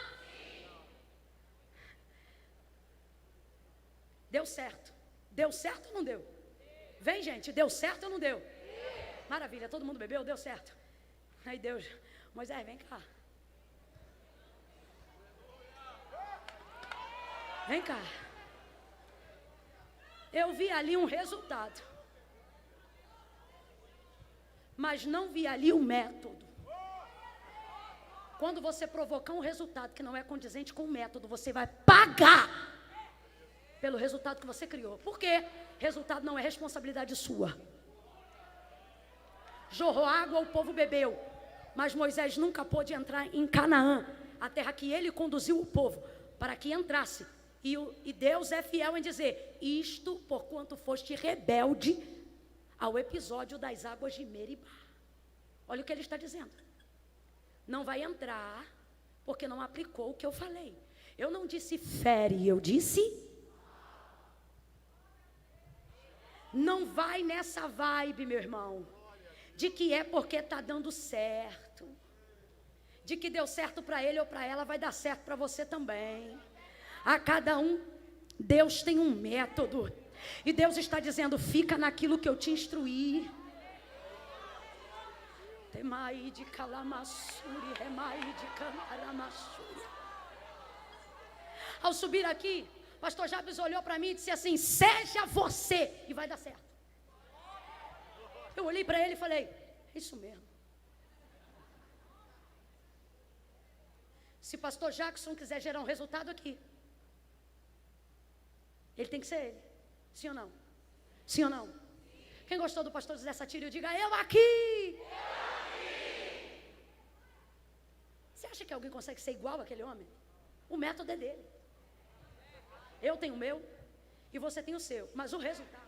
Deu certo. Deu certo ou não deu? Vem, gente, deu certo ou não deu? Maravilha, todo mundo bebeu, deu certo. Aí Deus, Moisés, vem cá. Vem cá. Eu vi ali um resultado, mas não vi ali um método. Quando você provocar um resultado que não é condizente com o método, você vai pagar pelo resultado que você criou. Por quê? Resultado não é responsabilidade sua. Jorrou água, o povo bebeu, mas Moisés nunca pôde entrar em Canaã, a terra que ele conduziu o povo para que entrasse. E Deus é fiel em dizer, isto por quanto foste rebelde ao episódio das águas de Meribá. Olha o que ele está dizendo. não vai entrar, porque não aplicou o que eu falei. Eu não disse fere, eu disse não vai nessa vibe, meu irmão, de que é porque está dando certo, de que deu certo para ele ou para ela, vai dar certo para você também. A cada um, Deus tem um método, e Deus está dizendo, fica naquilo que eu te instruí. Temai de calamassuri, remai de cantaramassuri. Ao subir aqui, pastor Jabes olhou para mim e disse assim, seja você, e vai dar certo. Eu olhei para ele e falei, é isso mesmo. Se pastor Jackson quiser gerar um resultado aqui, ele tem que ser ele. Sim ou não? Sim ou não? Quem gostou do pastor José Satírio, diga, eu aqui. Você acha que alguém consegue ser igual àquele homem? O método é dele. Eu tenho o meu e você tem o seu, mas o resultado.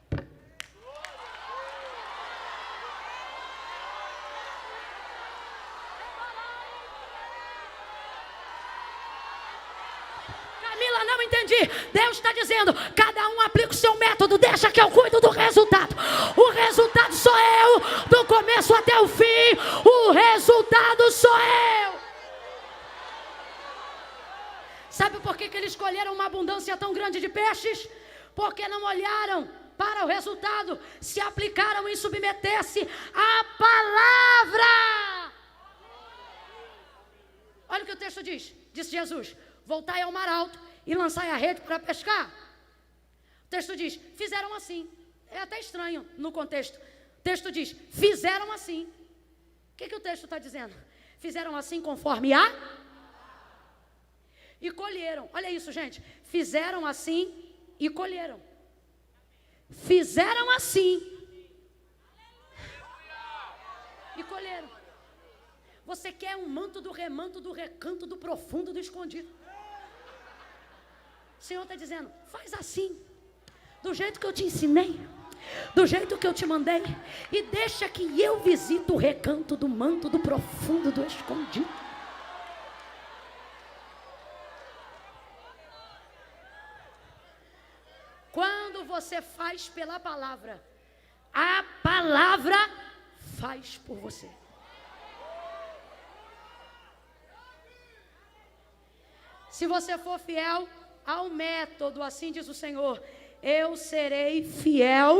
Camila, não entendi. Deus está dizendo, cada um aplica o seu método, deixa que eu cuido do resultado. O resultado sou eu, do começo até o fim. O resultado sou eu. Sabe por que eles escolheram uma abundância tão grande de peixes? Porque não olharam para o resultado, se aplicaram em submeter-se à palavra. Olha o que o texto diz, disse Jesus, voltai ao mar alto e lançai a rede para pescar. O texto diz, fizeram assim. É até estranho no contexto. O texto diz, fizeram assim. O que o texto está dizendo? Fizeram assim conforme a... E colheram. Olha isso, gente. Fizeram assim e colheram. Fizeram assim e colheram. Você quer um manto do remanto, do recanto, do profundo, do escondido. O Senhor está dizendo, faz assim, do jeito que eu te ensinei, do jeito que eu te mandei, e deixa que eu visite o recanto do manto, do profundo, do escondido. Quando você faz pela palavra, a palavra faz por você. Se você for fiel ao método, assim diz o Senhor, eu serei fiel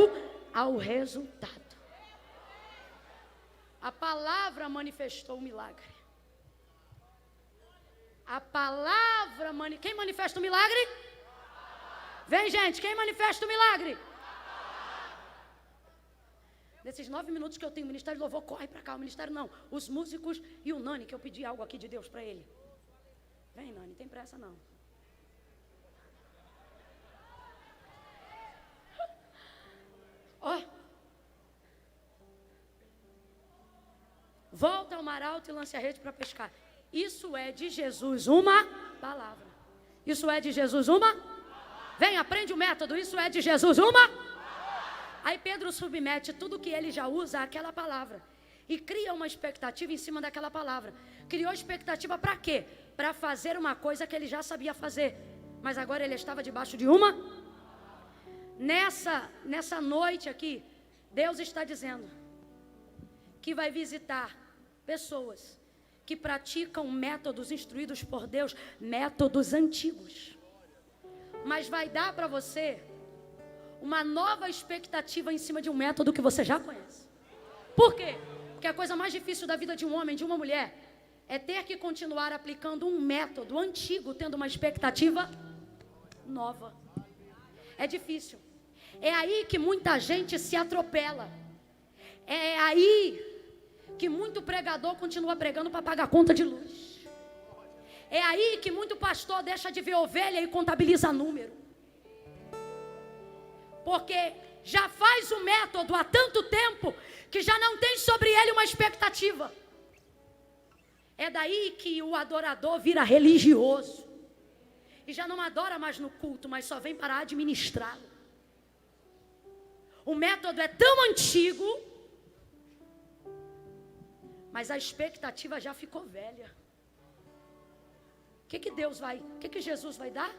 ao resultado. A palavra manifestou o milagre. A palavra, quem manifesta o milagre? Vem, gente, quem manifesta o milagre? Nesses 9 minutos que eu tenho, o Ministério de Louvor corre para cá. O Ministério não, os músicos e o Nani, que eu pedi algo aqui de Deus para ele. Vem, Nani, tem pressa não. Ó. Volta ao mar alto e lance a rede para pescar. Isso é de Jesus uma palavra. Isso é de Jesus uma... Vem, aprende o método, isso é de Jesus uma... Aí Pedro submete tudo que ele já usa àquela palavra. E cria uma expectativa em cima daquela palavra. Criou expectativa para quê? Para fazer uma coisa que ele já sabia fazer. Mas agora ele estava debaixo de uma... Nessa noite aqui, Deus está dizendo que vai visitar pessoas que praticam métodos instruídos por Deus, métodos antigos. Mas vai dar para você uma nova expectativa em cima de um método que você já conhece. Por quê? Porque a coisa mais difícil da vida de um homem, de uma mulher, é ter que continuar aplicando um método antigo, tendo uma expectativa nova. É difícil. É aí que muita gente se atropela. É aí que muito pregador continua pregando para pagar conta de luz. É aí que muito pastor deixa de ver ovelha e contabiliza número. Porque já faz o método há tanto tempo que já não tem sobre ele uma expectativa. É daí que o adorador vira religioso. E já não adora mais no culto, mas só vem para administrá-lo. O método é tão antigo, mas a expectativa já ficou velha. O que Jesus vai dar?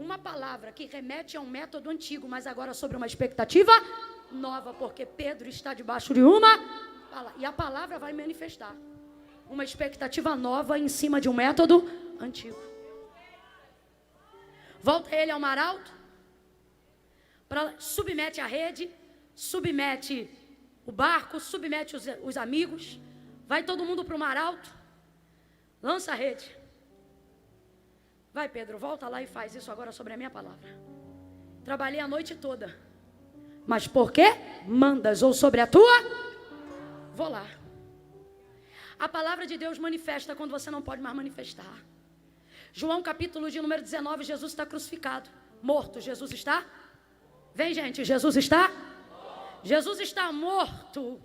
Uma palavra que remete a um método antigo, mas agora sobre uma expectativa nova, porque Pedro está debaixo de uma palavra, e a palavra vai manifestar uma expectativa nova em cima de um método antigo. Volta ele ao mar alto, submete a rede, submete o barco, submete os amigos, vai todo mundo para o mar alto, lança a rede. Vai, Pedro, volta lá e faz isso agora sobre a minha palavra. Trabalhei a noite toda, mas por que mandas? Ou sobre a tua? Vou lá. A palavra de Deus manifesta quando você não pode mais manifestar. João capítulo de número 19, Jesus está crucificado, morto. Jesus está? Vem, gente, Jesus está? Jesus está morto.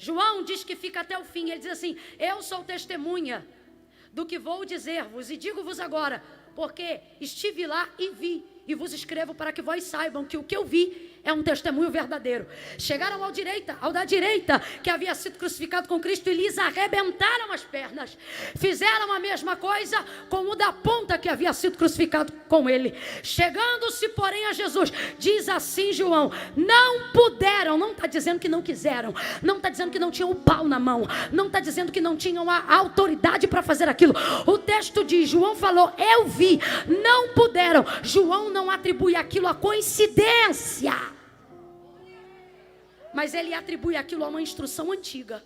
João diz que fica até o fim. Ele diz assim: eu sou testemunha do que vou dizer-vos, e digo-vos agora, porque estive lá e vi, e vos escrevo para que vós saibam que o que eu vi é um testemunho verdadeiro. Chegaram ao da direita, que havia sido crucificado com Cristo, e lhes arrebentaram as pernas. Fizeram a mesma coisa com o da ponta, que havia sido crucificado com ele. Chegando-se, porém, a Jesus, diz assim João: não puderam, não está dizendo que não quiseram, não está dizendo que não tinham o pau na mão, não está dizendo que não tinham a autoridade para fazer aquilo. O texto diz, João falou, eu vi, não puderam. João não atribui aquilo a coincidência, mas ele atribui aquilo a uma instrução antiga.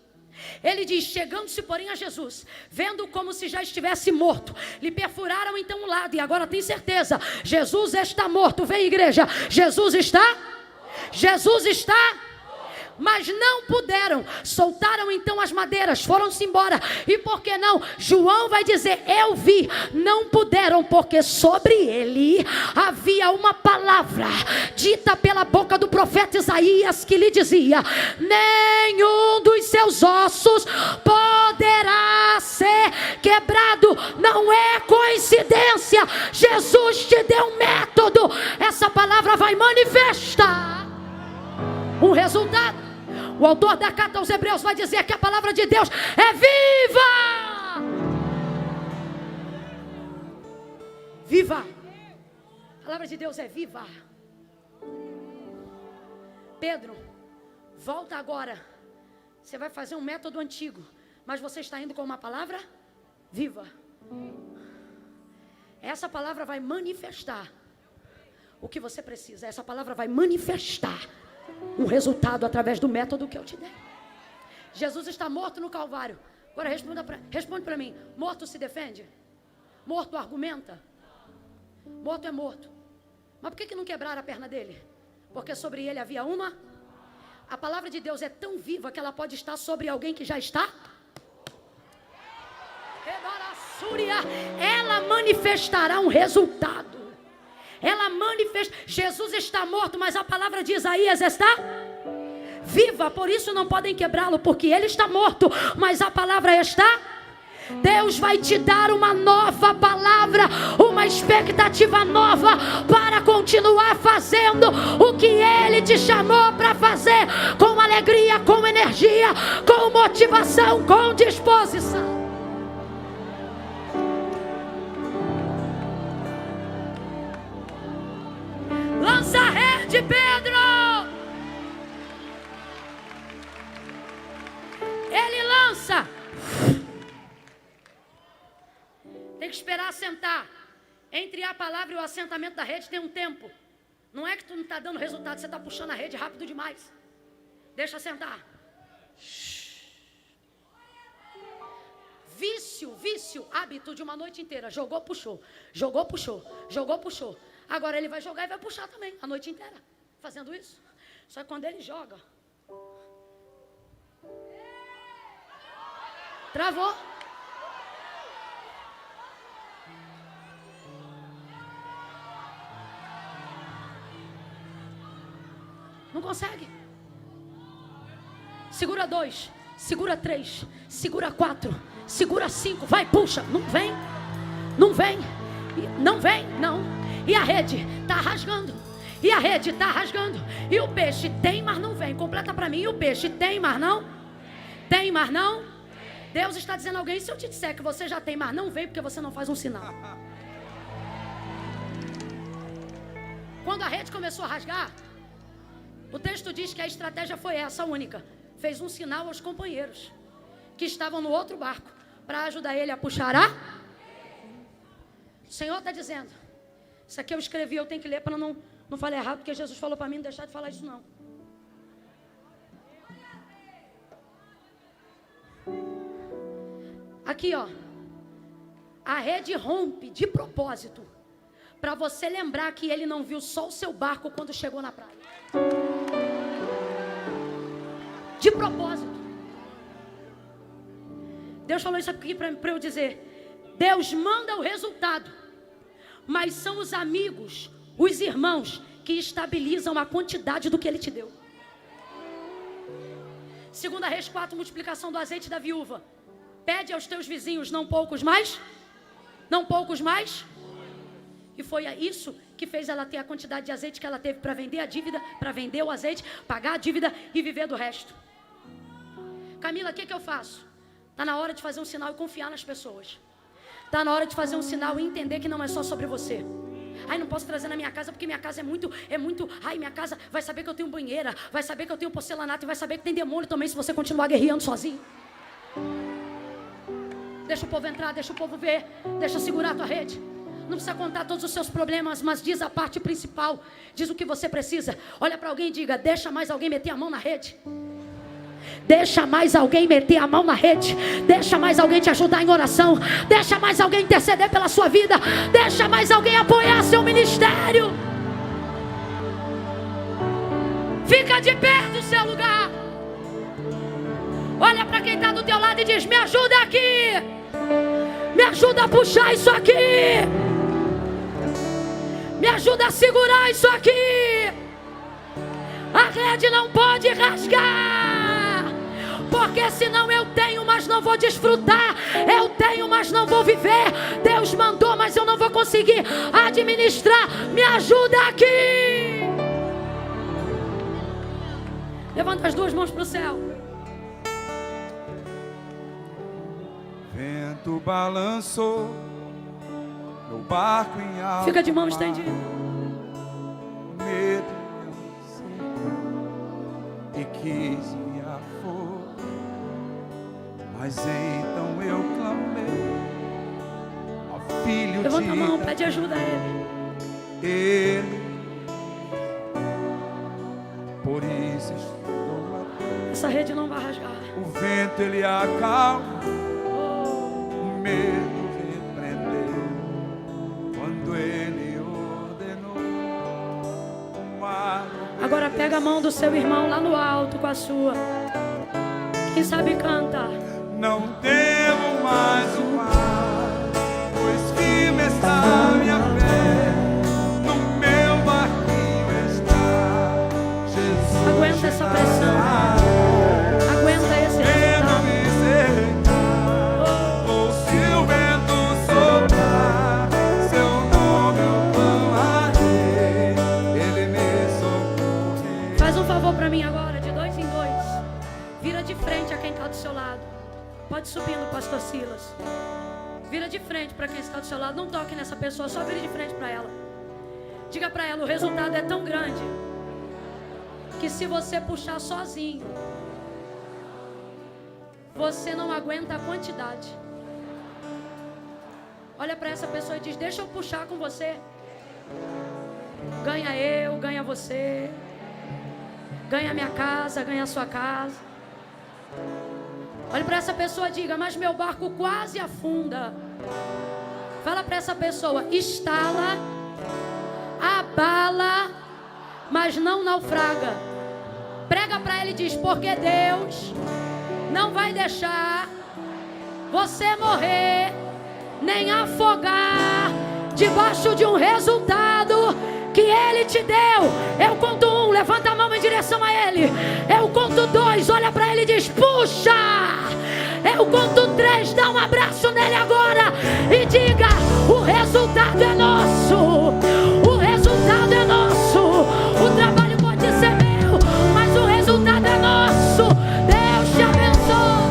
Ele diz, chegando-se porém a Jesus, vendo como se já estivesse morto, lhe perfuraram então um lado, e agora tem certeza, Jesus está morto. Vem, igreja, Jesus está? Jesus está? Mas não puderam, soltaram então as madeiras, foram-se embora. E por que não? João vai dizer, eu vi, não puderam, porque sobre ele havia uma palavra dita pela boca do profeta Isaías, que lhe dizia, nenhum dos seus ossos poderá ser quebrado. Não é coincidência, Jesus te deu um método. Essa palavra vai manifestar um resultado. O autor da carta aos Hebreus vai dizer que a palavra de Deus é viva. Viva. A palavra de Deus é viva. Pedro, volta agora. Você vai fazer um método antigo, mas você está indo com uma palavra viva. Essa palavra vai manifestar o que você precisa. Essa palavra vai manifestar um resultado através do método que eu te dei. Jesus está morto no Calvário. Agora responde para mim. Morto se defende? Morto argumenta? Morto é morto. Mas por que não quebraram a perna dele? Porque sobre ele havia uma. A palavra de Deus é tão viva que ela pode estar sobre alguém que já está. Ela manifestará um resultado. Ela manifesta. Jesus está morto, mas a palavra de Isaías está viva. Por isso não podem quebrá-lo, porque ele está morto, mas a palavra está. Deus vai te dar uma nova palavra, uma expectativa nova para continuar fazendo o que ele te chamou para fazer, com alegria, com energia, com motivação, com disposição. Lança a rede, Pedro. Ele lança. Tem que esperar assentar. Entre a palavra e o assentamento da rede tem um tempo. Não é que tu não está dando resultado, você está puxando a rede rápido demais. Deixa assentar. Vício, hábito de uma noite inteira. Jogou, puxou. Jogou, puxou. Jogou, puxou. Agora ele vai jogar e vai puxar também, a noite inteira, fazendo isso. Só que quando ele joga, travou. Não consegue. Segura 2, segura 3, segura 4, segura 5, vai, puxa. Não vem, não vem, não vem, não. E a rede está rasgando. E a rede está rasgando. E o peixe tem, mas não vem. Completa para mim. E o peixe tem, mas não. Tem, mas não? Deus está dizendo a alguém: se eu te disser que você já tem, mas não veio porque você não faz um sinal. Quando a rede começou a rasgar, o texto diz que a estratégia foi essa, única. Fez um sinal aos companheiros que estavam no outro barco para ajudar ele a puxar a... O Senhor está dizendo: isso aqui eu escrevi, eu tenho que ler para não falar errado, porque Jesus falou para mim não deixar de falar isso não. Aqui, ó. A rede rompe de propósito para você lembrar que ele não viu só o seu barco quando chegou na praia. De propósito. Deus falou isso aqui para eu dizer: Deus manda o resultado, mas são os amigos, os irmãos, que estabilizam a quantidade do que ele te deu. 2 Reis 4, multiplicação do azeite da viúva. Pede aos teus vizinhos, não poucos mais. Não poucos mais. E foi isso que fez ela ter a quantidade de azeite que ela teve para vender a dívida, para vender o azeite, pagar a dívida e viver do resto. Camila, o que eu faço? Está na hora de fazer um sinal e confiar nas pessoas. Está na hora de fazer um sinal e entender que não é só sobre você. Ai, não posso trazer na minha casa porque minha casa é muito. Ai, minha casa vai saber que eu tenho banheira, vai saber que eu tenho porcelanato e vai saber que tem demônio também se você continuar guerreando sozinho. Deixa o povo entrar, deixa o povo ver, deixa segurar a tua rede. Não precisa contar todos os seus problemas, mas diz a parte principal, diz o que você precisa. Olha para alguém e diga: deixa mais alguém meter a mão na rede. Deixa mais alguém meter a mão na rede. Deixa mais alguém te ajudar em oração. Deixa mais alguém interceder pela sua vida. Deixa mais alguém apoiar seu ministério. Fica de pé do seu lugar. Olha para quem está do teu lado e diz: me ajuda aqui. Me ajuda a puxar isso aqui. Me ajuda a segurar isso aqui. A rede não pode rasgar, porque senão eu tenho, mas não vou desfrutar. Eu tenho, mas não vou viver. Deus mandou, mas eu não vou conseguir administrar. Me ajuda aqui. Levanta as duas mãos para o céu. Vento balançou meu barco em alta. Fica de mão estendida. Medo e quis me afogar, mas então eu clamei ao Filho Levanta de a mão, pede ajuda a ele. Ele, por isso estou aqui. Essa rede não vai rasgar. O vento ele acalma, o medo repreendeu quando ele ordenou o mar. Agora pega a mão do seu irmão lá no alto com a sua. Quem sabe canta. Não temo mais o mar, pois firme está minha fé. No meu barquinho está Jesus. Aguenta essa pressão. Aguenta esse resultado. Ou se o vento soprar, seu nome eu clamarei, ele me socorrerá. Faz um favor pra mim agora, de 2 em 2. Vira de frente a quem está do seu lado. Pode subindo, pastor Silas. Vira de frente para quem está do seu lado. Não toque nessa pessoa, só vira de frente para ela. Diga para ela: o resultado é tão grande que se você puxar sozinho, você não aguenta a quantidade. Olha para essa pessoa e diz: deixa eu puxar com você. Ganha eu, ganha você. Ganha minha casa, ganha a sua casa. Olha para essa pessoa e diga: mas meu barco quase afunda. Fala para essa pessoa: estala, abala, mas não naufraga. Prega para ele e diz: porque Deus não vai deixar você morrer, nem afogar debaixo de um resultado que Ele te deu. Eu conto 1, levanta a mão em direção a Ele. Eu conto 2, olha para Ele e diz: puxa. Eu conto 3, dá um abraço nele agora e diga: o resultado é nosso. O resultado é nosso. O trabalho pode ser meu, mas o resultado é nosso. Deus te abençoe.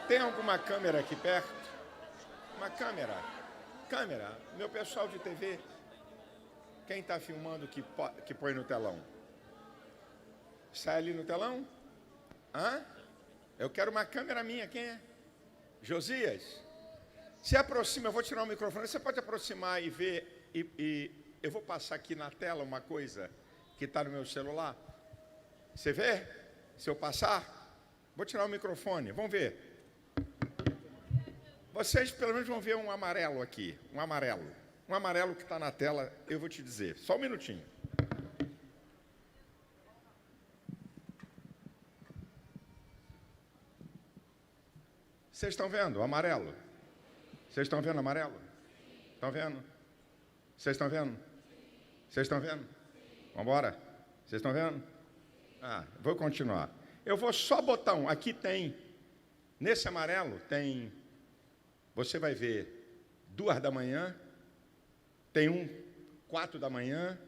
Tem alguma câmera aqui perto? Uma câmera. Câmera. Meu pessoal de TV. Quem está filmando que põe no telão? Sai ali no telão? Hã? Eu quero uma câmera minha. Quem é? Josias? Se aproxima, eu vou tirar o microfone. Você pode aproximar e ver. E eu vou passar aqui na tela uma coisa que está no meu celular. Você vê? Se eu passar, vou tirar o microfone. Vamos ver. Vocês pelo menos vão ver um amarelo aqui. Um amarelo. Um amarelo que está na tela, eu vou te dizer. Só um minutinho. Vocês estão vendo o amarelo? Vocês estão vendo o amarelo? Estão vendo? Vocês estão vendo? Vocês estão vendo? Vamos embora? Vocês estão vendo? Vou continuar. Eu vou só botar um. Aqui tem, nesse amarelo, tem, você vai ver, 2 da manhã, tem um 4 da manhã,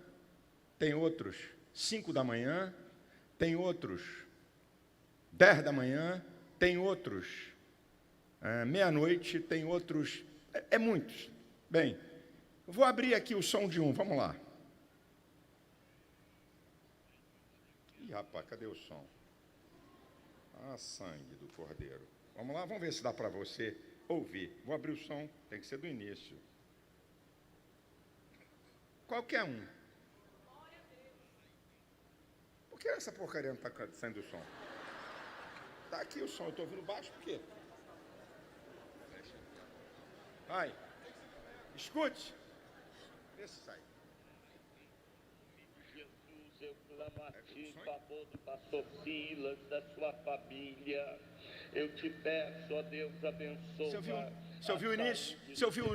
tem outros 5 da manhã, tem outros 10 da manhã, tem outros meia-noite, tem outros, muitos. Bem, vou abrir aqui o som de um, vamos lá. Ih, rapaz, cadê o som? Sangue do Cordeiro. Vamos lá, vamos ver se dá para você ouvir. Vou abrir o som, tem que ser do início. Qualquer um. Por que essa porcaria não está saindo o som? Está aqui o som, eu estou ouvindo baixo, por quê? Vai. Escute. Vê se sai. Jesus, eu clamo a ti em favor do pastor Silas, da sua família. Eu te peço, ó Deus, abençoa. Você ouviu o início? Você ouviu?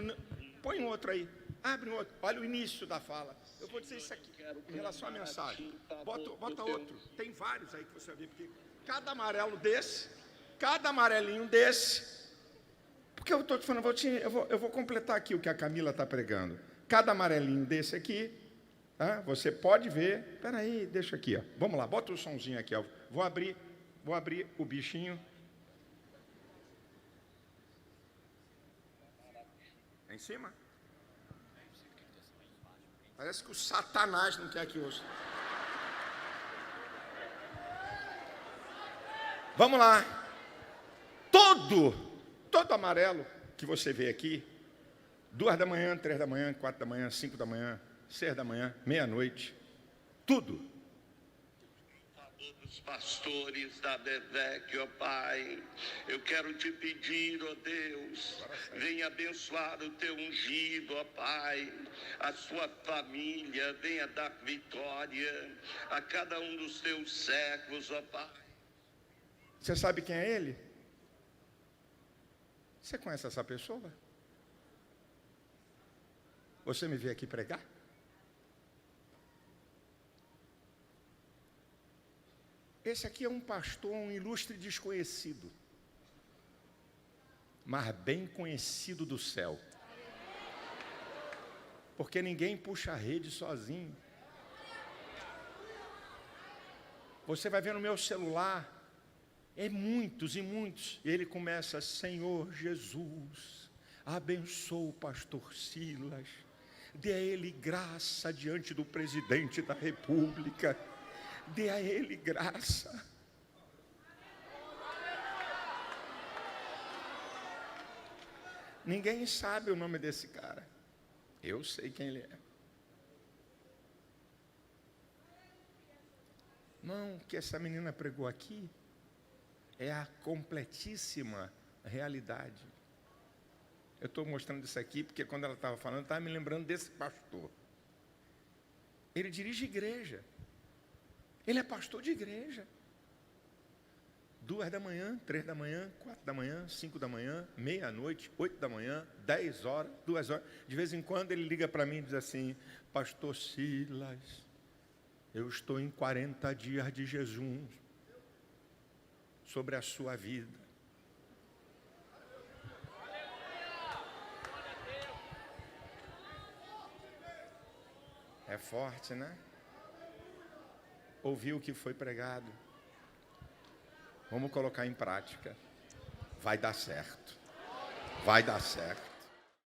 Põe um outro aí. Abre um outro. Olha o início da fala. Eu vou dizer isso aqui em relação à mensagem. Bota outro. Tem vários aí que você vai ver, porque cada amarelo desse, cada amarelinho desse. Porque eu estou te falando, eu vou completar aqui o que a Camila está pregando. Cada amarelinho desse aqui, você pode ver. Espera aí, deixa aqui. Ó. Vamos lá, bota o somzinho aqui. Ó. Vou abrir o bichinho. É em cima? Parece que o Satanás não quer que ouça. Vamos lá. Todo amarelo que você vê aqui, 2 da manhã, 3 da manhã, 4 da manhã, 5 da manhã, 6 da manhã, meia-noite, tudo. Dos pastores da DEVEC, ó Pai, eu quero te pedir, ó Deus, venha abençoar o teu ungido, ó Pai, a sua família, venha dar vitória a cada um dos teus servos, ó Pai. Você sabe quem é ele? Você conhece essa pessoa? Você me veio aqui pregar? Esse aqui é um pastor, um ilustre desconhecido, mas bem conhecido do céu. Porque ninguém puxa a rede sozinho. Você vai ver no meu celular, muitos e muitos. E ele começa: Senhor Jesus, abençoa o pastor Silas, dê a ele graça diante do presidente da República, dê a ele graça. Ninguém sabe o nome desse cara. Eu sei quem ele é. Não, o que essa menina pregou aqui é a completíssima realidade. Eu estou mostrando isso aqui porque quando ela estava falando, estava me lembrando desse pastor. Ele dirige igreja. Ele é pastor de igreja. 2 da manhã, 3 da manhã, 4 da manhã, 5 da manhã, meia-noite, 8 da manhã, 10 horas, 2 horas. De vez em quando ele liga para mim e diz assim: Pastor Silas, eu estou em 40 dias de jejum sobre a sua vida. É forte, né? Ouviu o que foi pregado. Vamos colocar em prática. Vai dar certo. Vai dar certo.